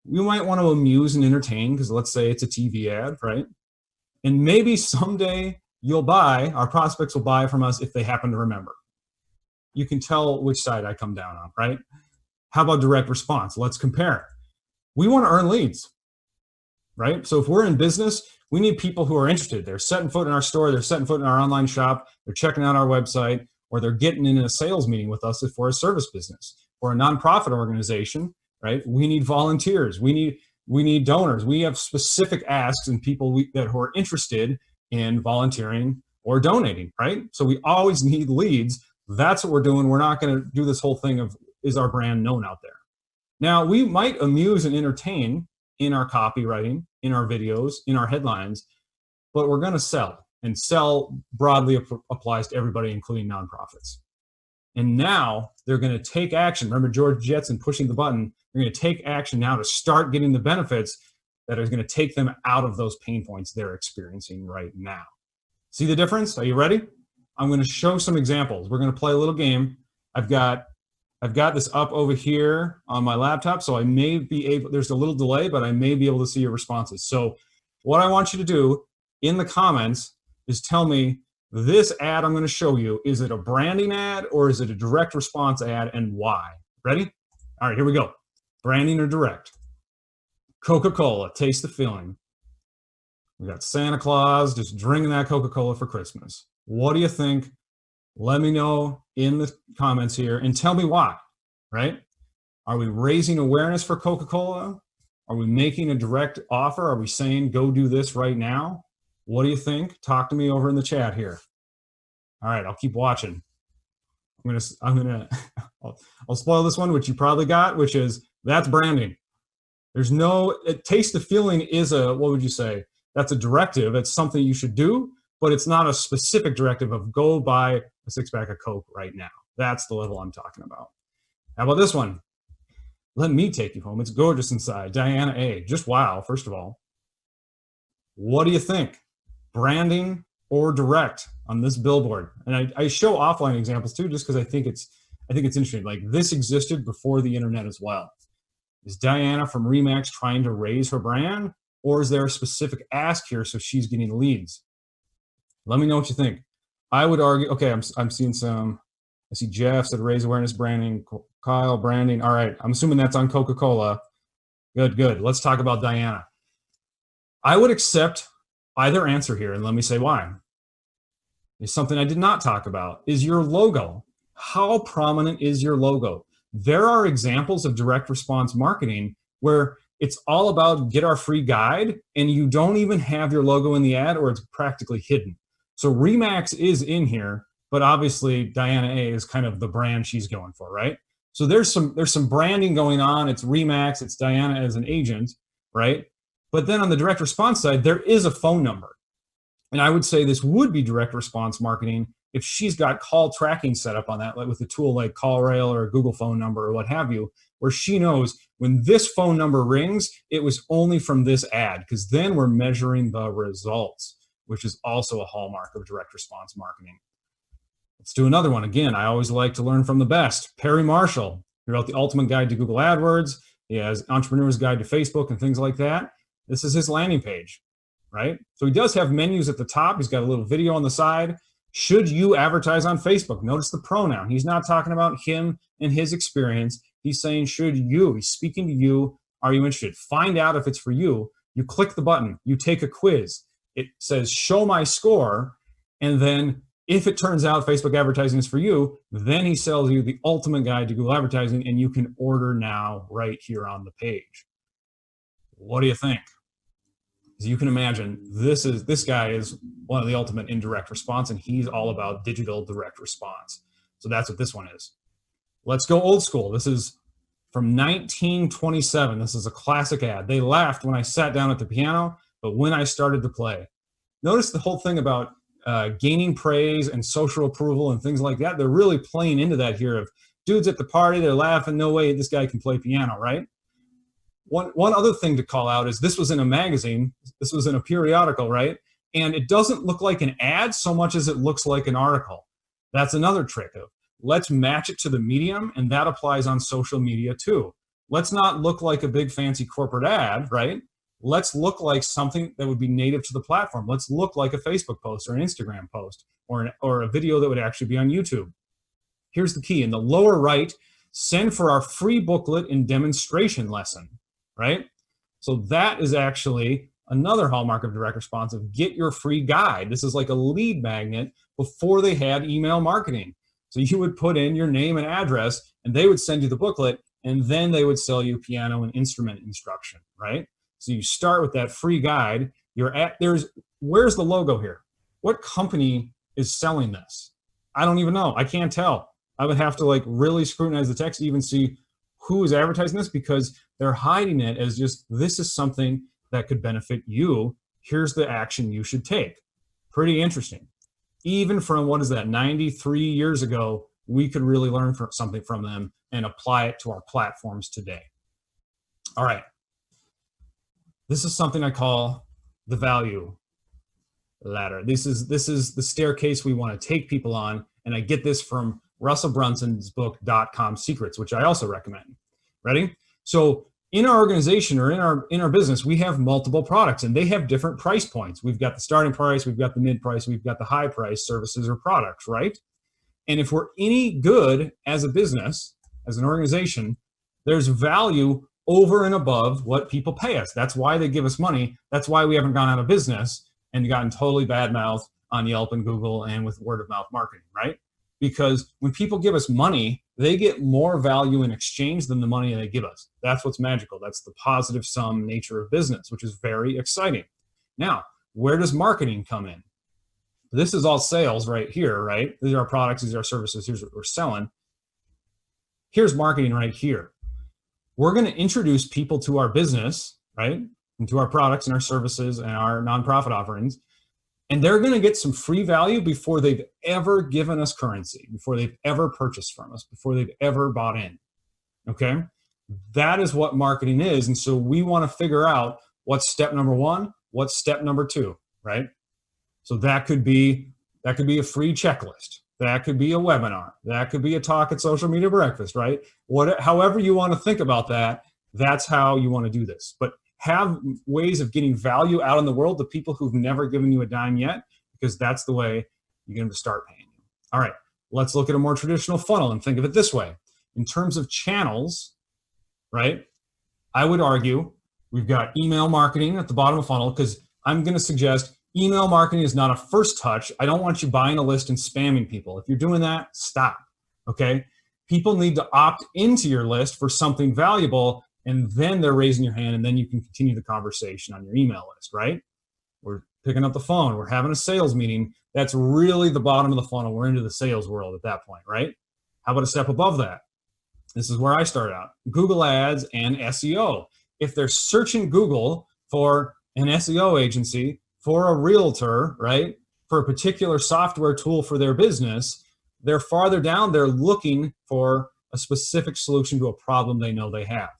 H: We might want to amuse and entertain, because let's say it's a TV ad, right? And maybe someday our prospects will buy from us if they happen to remember. You can tell which side I come down on, right? How about direct response? Let's compare. We want to earn leads, right? So if we're in business, we need people who are interested. They're setting foot in our store, they're setting foot in our online shop, they're checking out our website, or they're getting in a sales meeting with us if we're a service business. For a nonprofit organization, right? We need volunteers. We need donors. We have specific asks and people who are interested in volunteering or donating, right? So we always need leads. That's what we're doing. We're not going to do this whole thing of, is our brand known out there? Now, we might amuse and entertain in our copywriting, in our videos, in our headlines, but we're going to sell, and sell broadly applies to everybody, including nonprofits. And now they're going to take action. Remember George Jetson pushing the button. They're going to take action now to start getting the benefits that are going to take them out of those pain points they're experiencing right now. See the difference? Are you ready? I'm going to show some examples. We're going to play a little game. I've got this up over here on my laptop, so I may be able, there's a little delay, but I may be able to see your responses. So what I want you to do in the comments is tell me, this ad I'm going to show you, is it a branding ad or is it a direct response ad, and why? Ready? All right, here we go. Branding or direct? Coca-Cola, taste the feeling. We got Santa Claus just drinking that Coca-Cola for Christmas. What do you think? Let me know in the comments here and tell me why, right? Are we raising awareness for Coca-Cola? Are we making a direct offer? Are we saying, go do this right now? What do you think? Talk to me over in the chat here. All right, I'll keep watching. I'll spoil this one, which you probably got, which is, that's branding. There's no, taste the feeling is a, what would you say? That's a directive. It's something you should do, but it's not a specific directive of go buy a 6-pack of Coke right now. That's the level I'm talking about. How about this one? Let me take you home. It's gorgeous inside. Diana A. Just wow, first of all. What do you think? Branding or direct on this billboard? And I show offline examples too, just because I think it's interesting. Like, this existed before the internet as well. Is Diana from Remax trying to raise her brand, or is there a specific ask here so she's getting leads? Let me know what you think. I would argue, okay, I'm seeing some, I see Jeff said raise awareness branding, Kyle branding. All right, I'm assuming that's on Coca-Cola. Good. Let's talk about Diana. I would accept either answer here, and let me say why. Is something I did not talk about is your logo. How prominent is your logo? There are examples of direct response marketing where it's all about get our free guide and you don't even have your logo in the ad, or it's practically hidden. So Remax is in here, but obviously Diana A is kind of the brand she's going for, right? So there's some branding going on. It's Remax, it's Diana as an agent, right? But then on the direct response side, there is a phone number. And I would say this would be direct response marketing if she's got call tracking set up on that, like with a tool like CallRail or a Google phone number or what have you, where she knows when this phone number rings, it was only from this ad, because then we're measuring the results, which is also a hallmark of direct response marketing. Let's do another one. Again, I always like to learn from the best. Perry Marshall, he wrote The Ultimate Guide to Google AdWords. He has Entrepreneur's Guide to Facebook and things like that. This is his landing page, right? So he does have menus at the top. He's got a little video on the side. Should you advertise on Facebook? Notice the pronoun. He's not talking about him and his experience. He's saying, should you? He's speaking to you. Are you interested? Find out if it's for you. You click the button. You take a quiz. It says, show my score. And then if it turns out Facebook advertising is for you, then he sells you the ultimate guide to Google advertising, and you can order now right here on the page. What do you think? As you can imagine, this guy is one of the ultimate in direct response, and he's all about digital direct response. So that's what this one is. Let's go old school. This is from 1927. This is a classic ad. They laughed when I sat down at the piano, but when I started to play. Notice the whole thing about gaining praise and social approval and things like that. They're really playing into that here of dudes at the party, they're laughing, no way this guy can play piano, right? One other thing to call out is this was in a magazine, this was in a periodical, right? And it doesn't look like an ad so much as it looks like an article. That's another trick of let's match it to the medium, and that applies on social media too. let's not look like a big fancy corporate ad, right? Let's look like something that would be native to the platform. Let's look like a Facebook post or an Instagram post or a video that would actually be on YouTube. Here's the key. In the lower right, send for our free booklet and demonstration lesson, right? So that is actually another hallmark of direct responsive. Get your free guide. This is like a lead magnet before they had email marketing. So you would put in your name and address, and they would send you the booklet, and then they would sell you piano and instrument instruction, right? So you start with that free guide. Where's the logo here? What company is selling this? I don't even know. I can't tell. I would have to like really scrutinize the text to even see who is advertising this, because they're hiding it as just, this is something that could benefit you. Here's the action you should take. Pretty interesting. Even from, what is that, 93 years ago, we could really learn something from them and apply it to our platforms today. All right. This is something I call the value ladder. This is the staircase we want to take people on. And I get this from Russell Brunson's book, .com Secrets, which I also recommend. Ready? So in our organization or in our business, we have multiple products and they have different price points. We've got the starting price, we've got the mid price, we've got the high price services or products, right? And if we're any good as a business, as an organization, there's value over and above what people pay us. That's why they give us money. That's why we haven't gone out of business and gotten totally bad-mouthed on Yelp and Google and with word-of-mouth marketing, right? Because when people give us money, they get more value in exchange than the money they give us. That's what's magical. That's the positive sum nature of business, which is very exciting. Now, where does marketing come in? This is all sales right here, right? These are our products, these are our services, here's what we're selling. Here's marketing right here. We're going to introduce people to our business, right? And to our products and our services and our nonprofit offerings. And they're going to get some free value before they've ever given us currency, before they've ever purchased from us, before they've ever bought in. Okay? That is what marketing is. And so we want to figure out what's step number one, what's step number two, right? So that could be a free checklist. That could be a webinar. That could be a talk at Social Media Breakfast, right? However you want to think about that, that's how you want to do this. But have ways of getting value out in the world to people who've never given you a dime yet, because that's the way you're going to start paying you. All right, let's look at a more traditional funnel and think of it this way. In terms of channels, right, I would argue we've got email marketing at the bottom of the funnel, because I'm going to suggest email marketing is not a first touch. I don't want you buying a list and spamming people. If you're doing that, stop, okay? People need to opt into your list for something valuable, and then they're raising your hand, and then you can continue the conversation on your email list, right? We're picking up the phone. We're having a sales meeting. That's really the bottom of the funnel. We're into the sales world at that point, right? How about a step above that? This is where I start out. Google Ads and SEO. If they're searching Google for an SEO agency, for a realtor, right, for a particular software tool for their business, they're farther down. They're looking for a specific solution to a problem they know they have.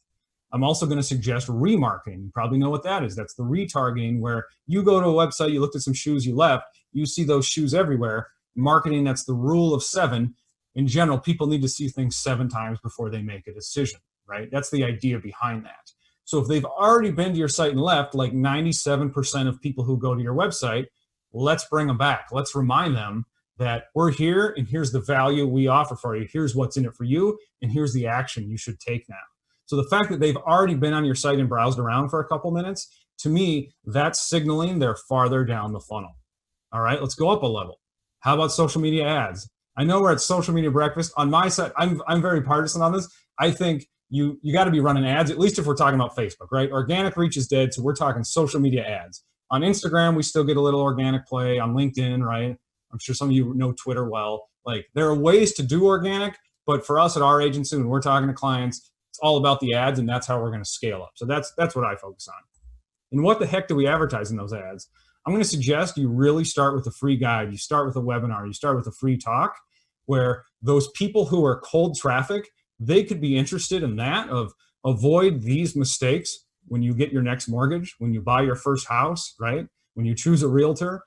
H: I'm also going to suggest remarketing. You probably know what that is. That's the retargeting, where you go to a website, you looked at some shoes, you left, you see those shoes everywhere. Marketing, that's the rule of 7. In general, people need to see things 7 times before they make a decision, right? That's the idea behind that. So if they've already been to your site and left, like 97% of people who go to your website, let's bring them back. Let's remind them that we're here and here's the value we offer for you. Here's what's in it for you, and here's the action you should take now. So the fact that they've already been on your site and browsed around for a couple minutes, to me, that's signaling they're farther down the funnel. All right, let's go up a level. How about social media ads? I know we're at Social Media Breakfast. On my side, I'm very partisan on this. I think you got to be running ads, at least if we're talking about Facebook, right? Organic reach is dead, so we're talking social media ads. On Instagram, we still get a little organic play. On LinkedIn, right? I'm sure some of you know Twitter well. Like, there are ways to do organic, but for us at our agency, when we're talking to clients, it's all about the ads, and that's how we're going to scale up. So that's what I focus on. And what the heck do we advertise in those ads? I'm going to suggest you really start with a free guide. You start with a webinar. You start with a free talk, where those people who are cold traffic, they could be interested in that, of avoid these mistakes when you get your next mortgage, when you buy your first house, right? When you choose a realtor.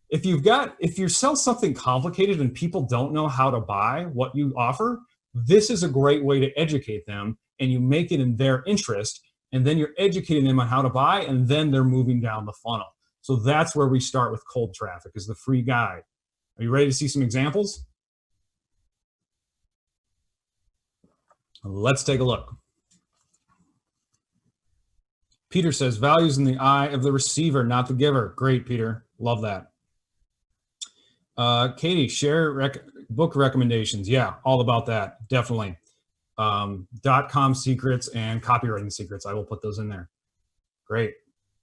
H: If you sell something complicated and people don't know how to buy what you offer, this is a great way to educate them and you make it in their interest, and then you're educating them on how to buy, and then they're moving down the funnel. So that's where we start with cold traffic, is the free guide. Are you ready to see some examples? Let's take a look. Peter says, values in the eye of the receiver, not the giver. Great, Peter. Love that. Katie, share book recommendations. Yeah, all about that. Definitely. .com secrets and copywriting secrets. I will put those in there. Great.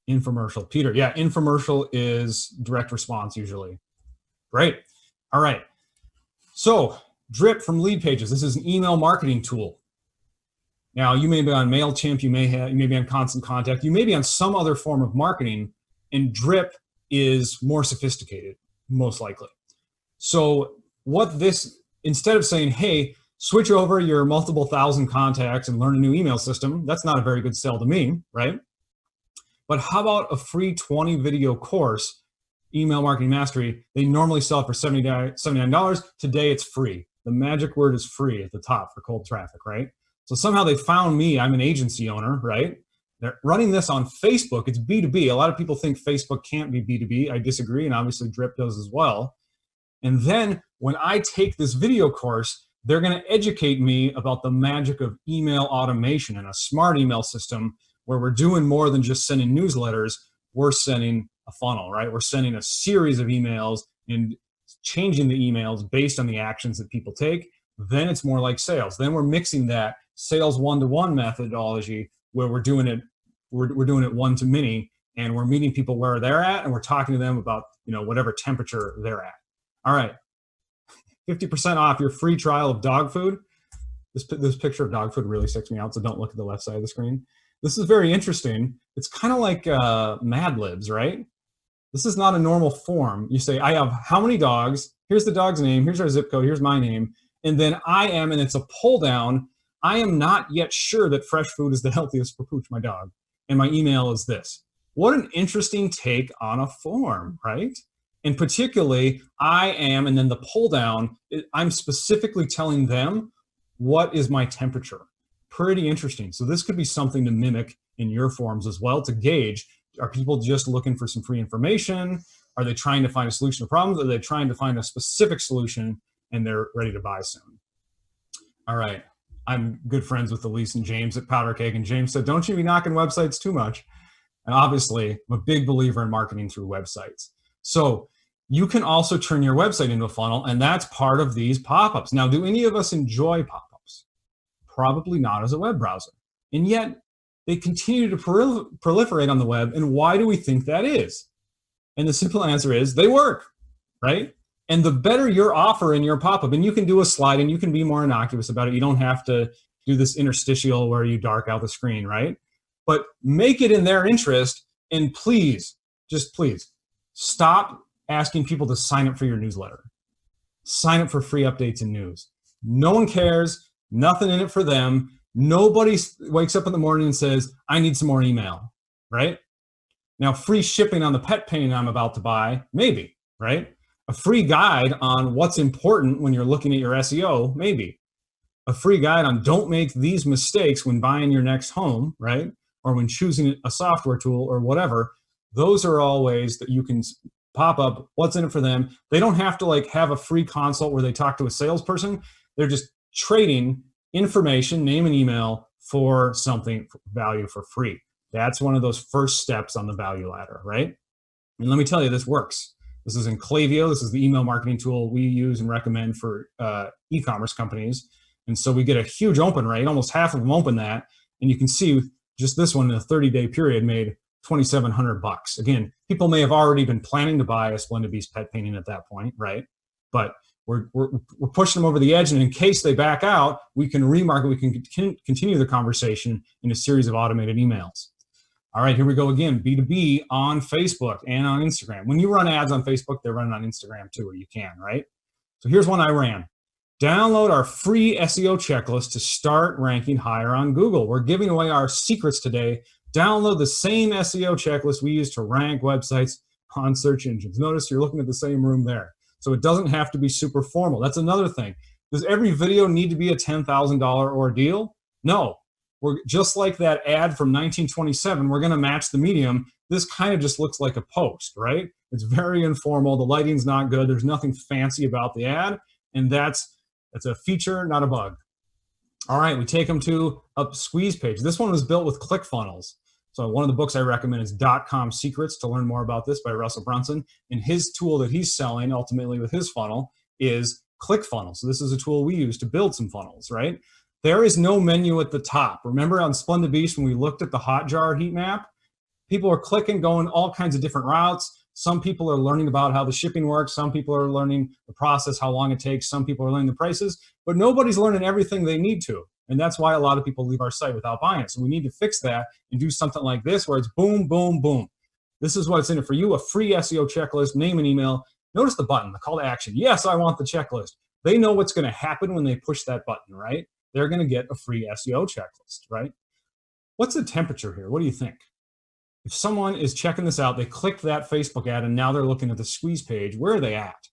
H: Infomercial. Peter, yeah, infomercial is direct response usually. Great. All right. So Drip from Lead Pages. This is an email marketing tool. Now, you may be on MailChimp, you may be on Constant Contact, you may be on some other form of marketing, and Drip is more sophisticated, most likely. So what this, instead of saying, hey, switch over your multiple thousand contacts and learn a new email system, that's not a very good sell to me, right? But how about a free 20 video course, Email Marketing Mastery? They normally sell it for $79. Today it's free. The magic word is free at the top for cold traffic, right? So somehow they found me. I'm an agency owner, right? They're running this on Facebook. It's B2B. A lot of people think Facebook can't be B2B. I disagree, and obviously Drip does as well. And then when I take this video course, they're going to educate me about the magic of email automation and a smart email system where we're doing more than just sending newsletters. We're sending a funnel, right? We're sending a series of emails and changing the emails based on the actions that people take. Then it's more like sales. Then we're mixing that sales one-to-one methodology where we're doing it one-to-many, and we're meeting people where they're at, and we're talking to them about, you know, whatever temperature they're at. All right, 50% off your free trial of dog food. This picture of dog food really sticks me out, so don't look at the left side of the screen. This is very interesting. It's kind of like Mad Libs, right? This is not a normal form. You say, I have how many dogs? Here's the dog's name. Here's our zip code. Here's my name. And then I am, and it's a pull down. I am not yet sure that fresh food is the healthiest for Pooch, my dog. And my email is this. What an interesting take on a form, right? And particularly, I am, and then the pull down, I'm specifically telling them what is my temperature. Pretty interesting. So this could be something to mimic in your forms as well to gauge, are people just looking for some free information? Are they trying to find a solution to problems? Are they trying to find a specific solution and they're ready to buy soon? All right. I'm good friends with Elise and James at Powderkeg, and James said, don't you be knocking websites too much. And obviously, I'm a big believer in marketing through websites. So you can also turn your website into a funnel, and that's part of these pop-ups. Now, do any of us enjoy pop-ups? Probably not as a web browser. And yet, they continue to proliferate on the web, and why do we think that is? And the simple answer is they work, right? And the better your offer in your pop-up, and you can do a slide and you can be more innocuous about it. You don't have to do this interstitial where you dark out the screen, right? But make it in their interest, and please, just please, stop asking people to sign up for your newsletter. Sign up for free updates and news. No one cares, nothing in it for them. Nobody wakes up in the morning and says, I need some more email, right? Now, free shipping on the pet painting I'm about to buy, maybe, right? A free guide on what's important when you're looking at your SEO, maybe. A free guide on don't make these mistakes when buying your next home, right? Or when choosing a software tool or whatever. Those are all ways that you can pop up what's in it for them. They don't have to like have a free consult where they talk to a salesperson. They're just trading information, name and email for something value for free. That's one of those first steps on the value ladder, right? And let me tell you, this works. This is in Klaviyo. This is the email marketing tool we use and recommend for e-commerce companies. And so we get a huge open rate. Almost half of them open that. And you can see just this one in a 30-day period made $2,700. Again, people may have already been planning to buy a Splendid Beast pet painting at that point, right? But we're pushing them over the edge. And in case they back out, we can remarket. We can continue the conversation in a series of automated emails. All right, here we go again. B2B on Facebook and on Instagram. When you run ads on Facebook, they're running on Instagram too, or you can, right? So here's one I ran. Download our free SEO checklist to start ranking higher on Google. We're giving away our secrets today. Download the same SEO checklist we use to rank websites on search engines. Notice you're looking at the same room there. So it doesn't have to be super formal. That's another thing. Does every video need to be a $10,000 ordeal? No. We're just like that ad from 1927. We're going to match the medium. This kind of just looks like a post, right? It's very informal. The lighting's not good. There's nothing fancy about the ad. And that's a feature, not a bug. All right, we take them to a squeeze page. This one was built with ClickFunnels. So one of the books I recommend is .com Secrets to learn more about this by Russell Brunson. And his tool that he's selling ultimately with his funnel is ClickFunnels. So this is a tool we use to build some funnels, right? There is no menu at the top. Remember on Splendid Beast when we looked at the Hotjar heat map? People are clicking, going all kinds of different routes. Some people are learning about how the shipping works. Some people are learning the process, how long it takes. Some people are learning the prices, but nobody's learning everything they need to. And that's why a lot of people leave our site without buying it. So we need to fix that and do something like this where it's boom, boom, boom. This is what's in it for you, a free SEO checklist, name and email. Notice the button, the call to action. Yes, I want the checklist. They know what's going to happen when they push that button, right? They're going to get a free SEO checklist, right? What's the temperature here? What do you think? If someone is checking this out, they clicked that Facebook ad and now they're looking at the squeeze page, where are they at?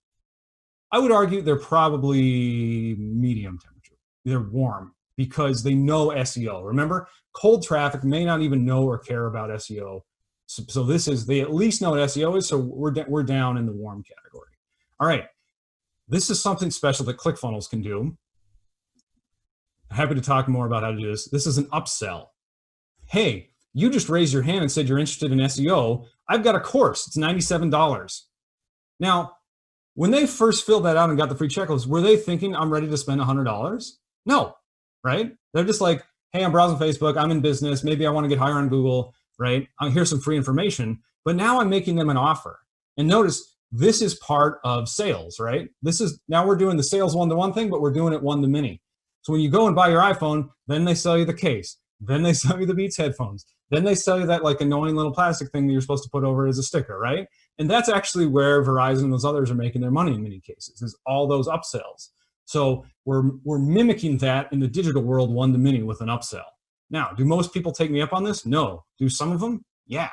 H: I would argue they're probably medium temperature. They're warm because they know SEO. Remember, cold traffic may not even know or care about SEO. So this is, they at least know what SEO is, so we're down in the warm category. All right, this is something special that ClickFunnels can do. Happy to talk more about how to do this. This is an upsell. Hey, you just raised your hand and said you're interested in SEO. I've got a course, it's $97. Now, when they first filled that out and got the free checklist, were they thinking I'm ready to spend $100? No, right? They're just like, hey, I'm browsing Facebook, I'm in business, maybe I want to get higher on Google, right? Here's some free information, but now I'm making them an offer. And notice, this is part of sales, right? This is, now we're doing the sales one-to-one thing, but we're doing it one-to-many. So when you go and buy your iPhone, then they sell you the case, then they sell you the Beats headphones, then they sell you that like annoying little plastic thing that you're supposed to put over as a sticker, right? And that's actually where Verizon and those others are making their money in many cases, is all those upsells. So we're mimicking that in the digital world one-to-many with an upsell. Now, do most people take me up on this? No. Do some of them? Yeah.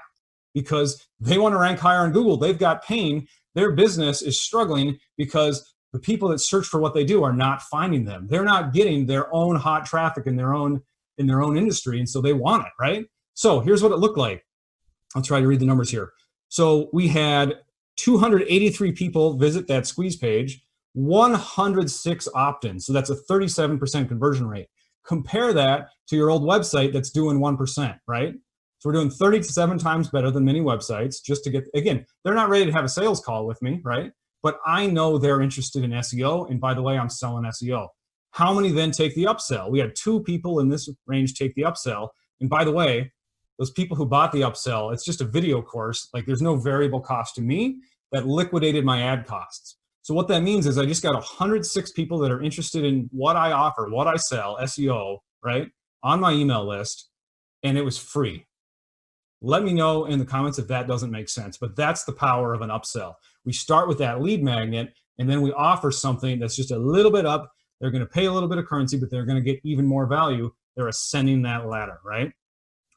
H: Because they want to rank higher on Google. They've got pain. Their business is struggling because the people that search for what they do are not finding them. They're not getting their own hot traffic in their own industry, and so they want it, right? So here's what it looked like. I'll try to read the numbers here. So we had 283 people visit that squeeze page, 106 opt-ins. So that's a 37% conversion rate. Compare that to your old website that's doing 1%, right? So we're doing 37 times better than many websites just to get, again, they're not ready to have a sales call with me, right? But I know they're interested in SEO. And by the way, I'm selling SEO. How many then take the upsell? We had 2 people in this range take the upsell. And by the way, those people who bought the upsell, it's just a video course. Like there's no variable cost to me. That liquidated my ad costs. So what that means is I just got 106 people that are interested in what I offer, what I sell, SEO, right, on my email list, and it was free. Let me know in the comments if that doesn't make sense, but that's the power of an upsell. We start with that lead magnet, and then we offer something that's just a little bit up. They're going to pay a little bit of currency, but they're going to get even more value. They're ascending that ladder, right?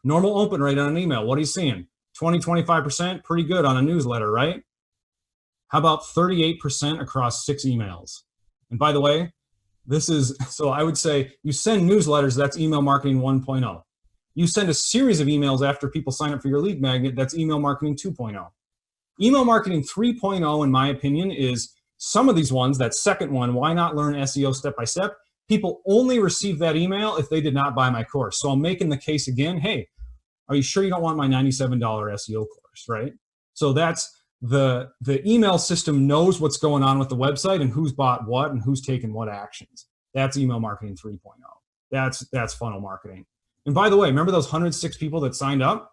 H: Normal open rate on an email, what are you seeing? 20, 25%, pretty good on a newsletter, right? How about 38% across 6 emails? And by the way, this is, so I would say you send newsletters, that's email marketing 1.0. You send a series of emails after people sign up for your lead magnet, that's email marketing 2.0. Email marketing 3.0, in my opinion, is some of these ones, that second one, why not learn SEO step by step? People only receive that email if they did not buy my course. So I'm making the case again, hey, are you sure you don't want my $97 SEO course, right? So that's the email system knows what's going on with the website and who's bought what and who's taken what actions. That's email marketing 3.0. That's funnel marketing. And by the way, remember those 106 people that signed up?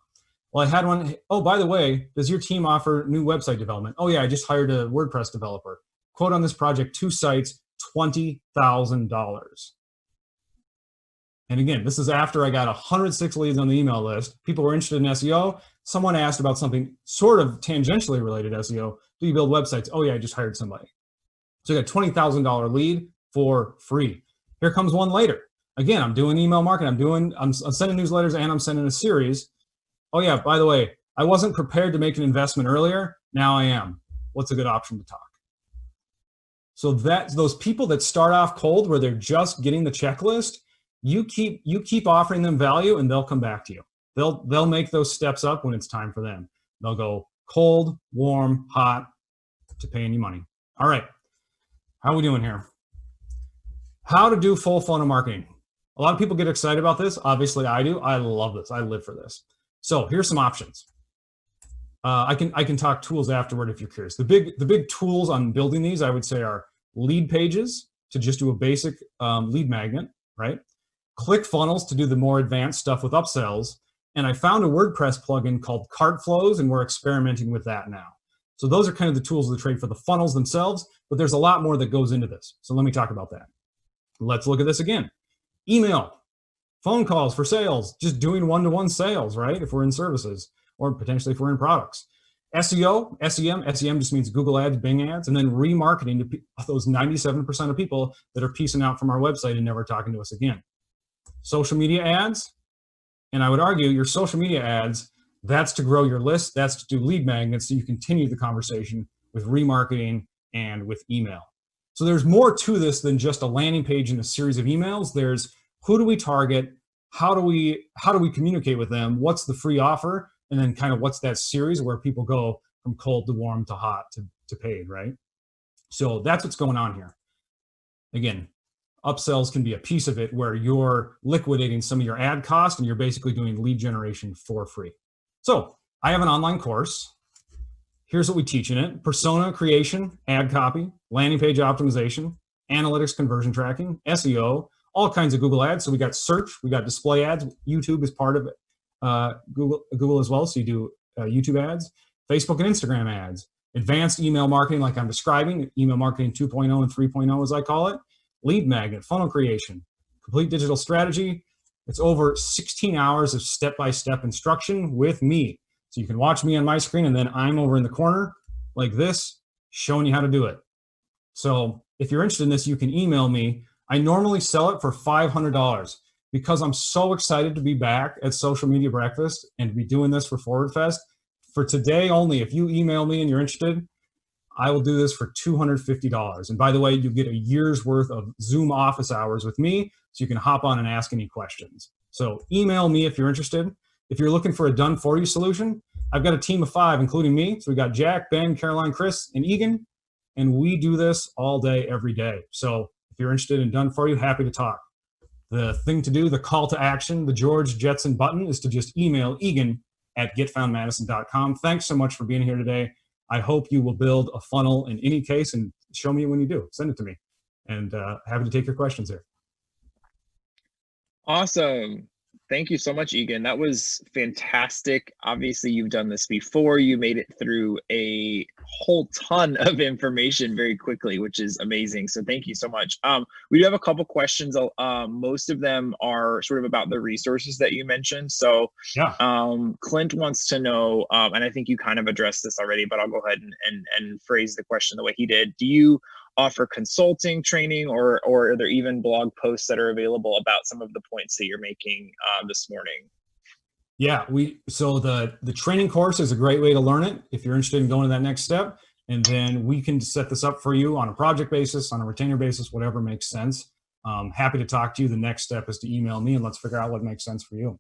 H: Well, I had one, oh, by the way, does your team offer new website development? Oh yeah, I just hired a WordPress developer. Quote on this project, 2 sites, $20,000. And again, this is after I got 106 leads on the email list. People were interested in SEO. Someone asked about something sort of tangentially related to SEO. Do you build websites? Oh yeah, I just hired somebody. So I got $20,000 lead for free. Here comes one later. Again, I'm doing email marketing. I'm sending newsletters and I'm sending a series. Oh yeah, by the way, I wasn't prepared to make an investment earlier. Now I am. What's a good option to talk? So that's those people that start off cold where they're just getting the checklist, You keep offering them value, and they'll come back to you. They'll make those steps up when it's time for them. They'll go cold, warm, hot to paying you money. All right, how are we doing here? How to do full funnel marketing. A lot of people get excited about this. Obviously, I do. I love this. I live for this. So here's some options. I can talk tools afterward if you're curious. The big tools on building these, I would say, are lead pages to just do a basic lead magnet, right? Click funnels to do the more advanced stuff with upsells. And I found a WordPress plugin called Cart Flows, and we're experimenting with that now. So those are kind of the tools of the trade for the funnels themselves, but there's a lot more that goes into this. So let me talk about that. Let's look at this again. Email, phone calls for sales, just doing one-to-one sales, right? If we're in services, or potentially if we're in products. SEO, SEM just means Google ads, Bing ads, and then remarketing to those 97% of people that are piecing out from our website and never talking to us again. Social media ads, and I would argue your social media ads, that's to grow your list, that's to do lead magnets so you continue the conversation with remarketing and with email. So there's more to this than just a landing page and a series of emails. There's who do we target, how do we communicate with them, what's the free offer, and then kind of what's that series where people go from cold to warm to hot to paid, right? So that's what's going on here. Again, upsells can be a piece of it where you're liquidating some of your ad cost and you're basically doing lead generation for free. So I have an online course. Here's what we teach in it: persona creation, ad copy, landing page optimization, analytics, conversion tracking, SEO, all kinds of Google ads. So we got search, we got display ads. YouTube is part of it. Google as well. So you do YouTube ads, Facebook and Instagram ads, advanced email marketing like I'm describing, email marketing 2.0 and 3.0 as I call it, lead magnet, funnel creation, complete digital strategy. It's over 16 hours of step-by-step instruction with me. So you can watch me on my screen and then I'm over in the corner like this, showing you how to do it. So if you're interested in this, you can email me. I normally sell it for $500 because I'm so excited to be back at Social Media Breakfast and to be doing this for Forward Fest. For today only, if you email me and you're interested, I will do this for $250. And by the way, you get a year's worth of Zoom office hours with me, so you can hop on and ask any questions. So email me if you're interested. If you're looking for a done-for-you solution, I've got a team of 5, including me. So we got Jack, Ben, Caroline, Chris, and Eagan, and we do this all day, every day. So if you're interested in done-for-you, happy to talk. The thing to do, the call to action, the George Jetson button is to just email Eagan at getfoundmadison.com. Thanks so much for being here today. I hope you will build a funnel in any case and show me when you do. Send it to me. And happy to take your questions here.
A: Awesome. Thank you so much, Eagan. That was fantastic. Obviously, you've done this before. You made it through a whole ton of information very quickly, which is amazing. So thank you so much. We do have a couple questions. Most of them are sort of about the resources that you mentioned. So
H: yeah.
A: Clint wants to know, and I think you kind of addressed this already, but I'll go ahead and phrase the question the way he did. Do you offer consulting, training, or are there even blog posts that are available about some of the points that you're making this morning?
H: Yeah, so the training course is a great way to learn it if you're interested in going to that next step. And then we can set this up for you on a project basis, on a retainer basis, whatever makes sense. Happy to talk to you. The next step is to email me and let's figure out what makes sense for you.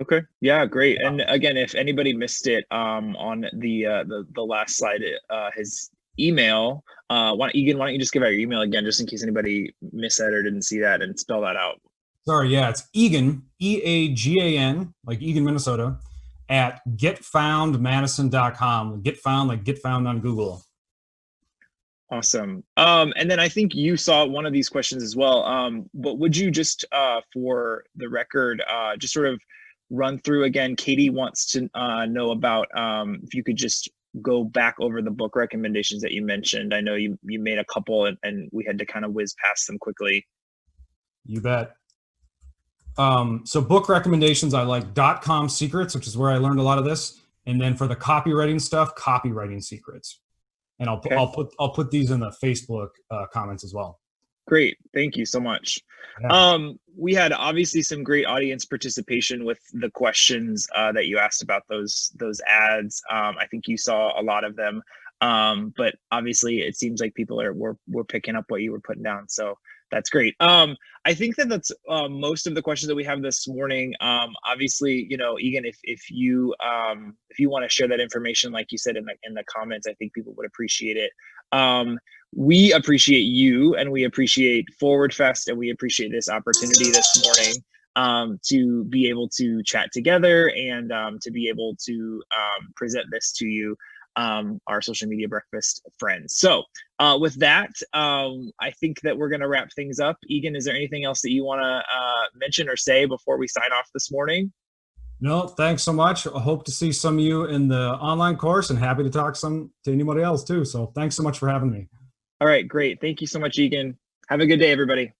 A: Okay. Yeah, great. And again, if anybody missed it on the last slide, his email, Eagan, why don't you just give out your email again, just in case anybody missed that or didn't see that, and spell that out.
H: Sorry, yeah, it's Eagan, E-A-G-A-N, like Eagan, Minnesota, at getfoundmadison.com. Get found, like get found on Google.
A: Awesome. And then I think you saw one of these questions as well. But would you just, for the record, just sort of run through again? Katie wants to know about if you could just go back over the book recommendations that you mentioned. I know you made a couple and we had to kind of whiz past them quickly.
H: You bet. So book recommendations, I like .com Secrets, which is where I learned a lot of this. And then for the copywriting stuff, Copywriting Secrets. And I'll put these in the Facebook comments as well.
A: Great. Thank you so much. Yeah. We had obviously some great audience participation with the questions that you asked about those ads. I think you saw a lot of them, but obviously it seems like people were picking up what you were putting down. So That's great. I think that that's most of the questions that we have this morning. Obviously, you know, Eagan, if you want to share that information, like you said in the comments, I think people would appreciate it. We appreciate you, and we appreciate Forward Fest, and we appreciate this opportunity this morning to be able to chat together and to be able to present this to you, our social media breakfast friends. So with that, I think that we're going to wrap things up. Eagan, is there anything else that you want to mention or say before we sign off this morning?
H: No, thanks so much. I hope to see some of you in the online course, and happy to talk to anybody else too. So thanks so much for having me.
A: All right, great. Thank you so much, Eagan. Have a good day, everybody.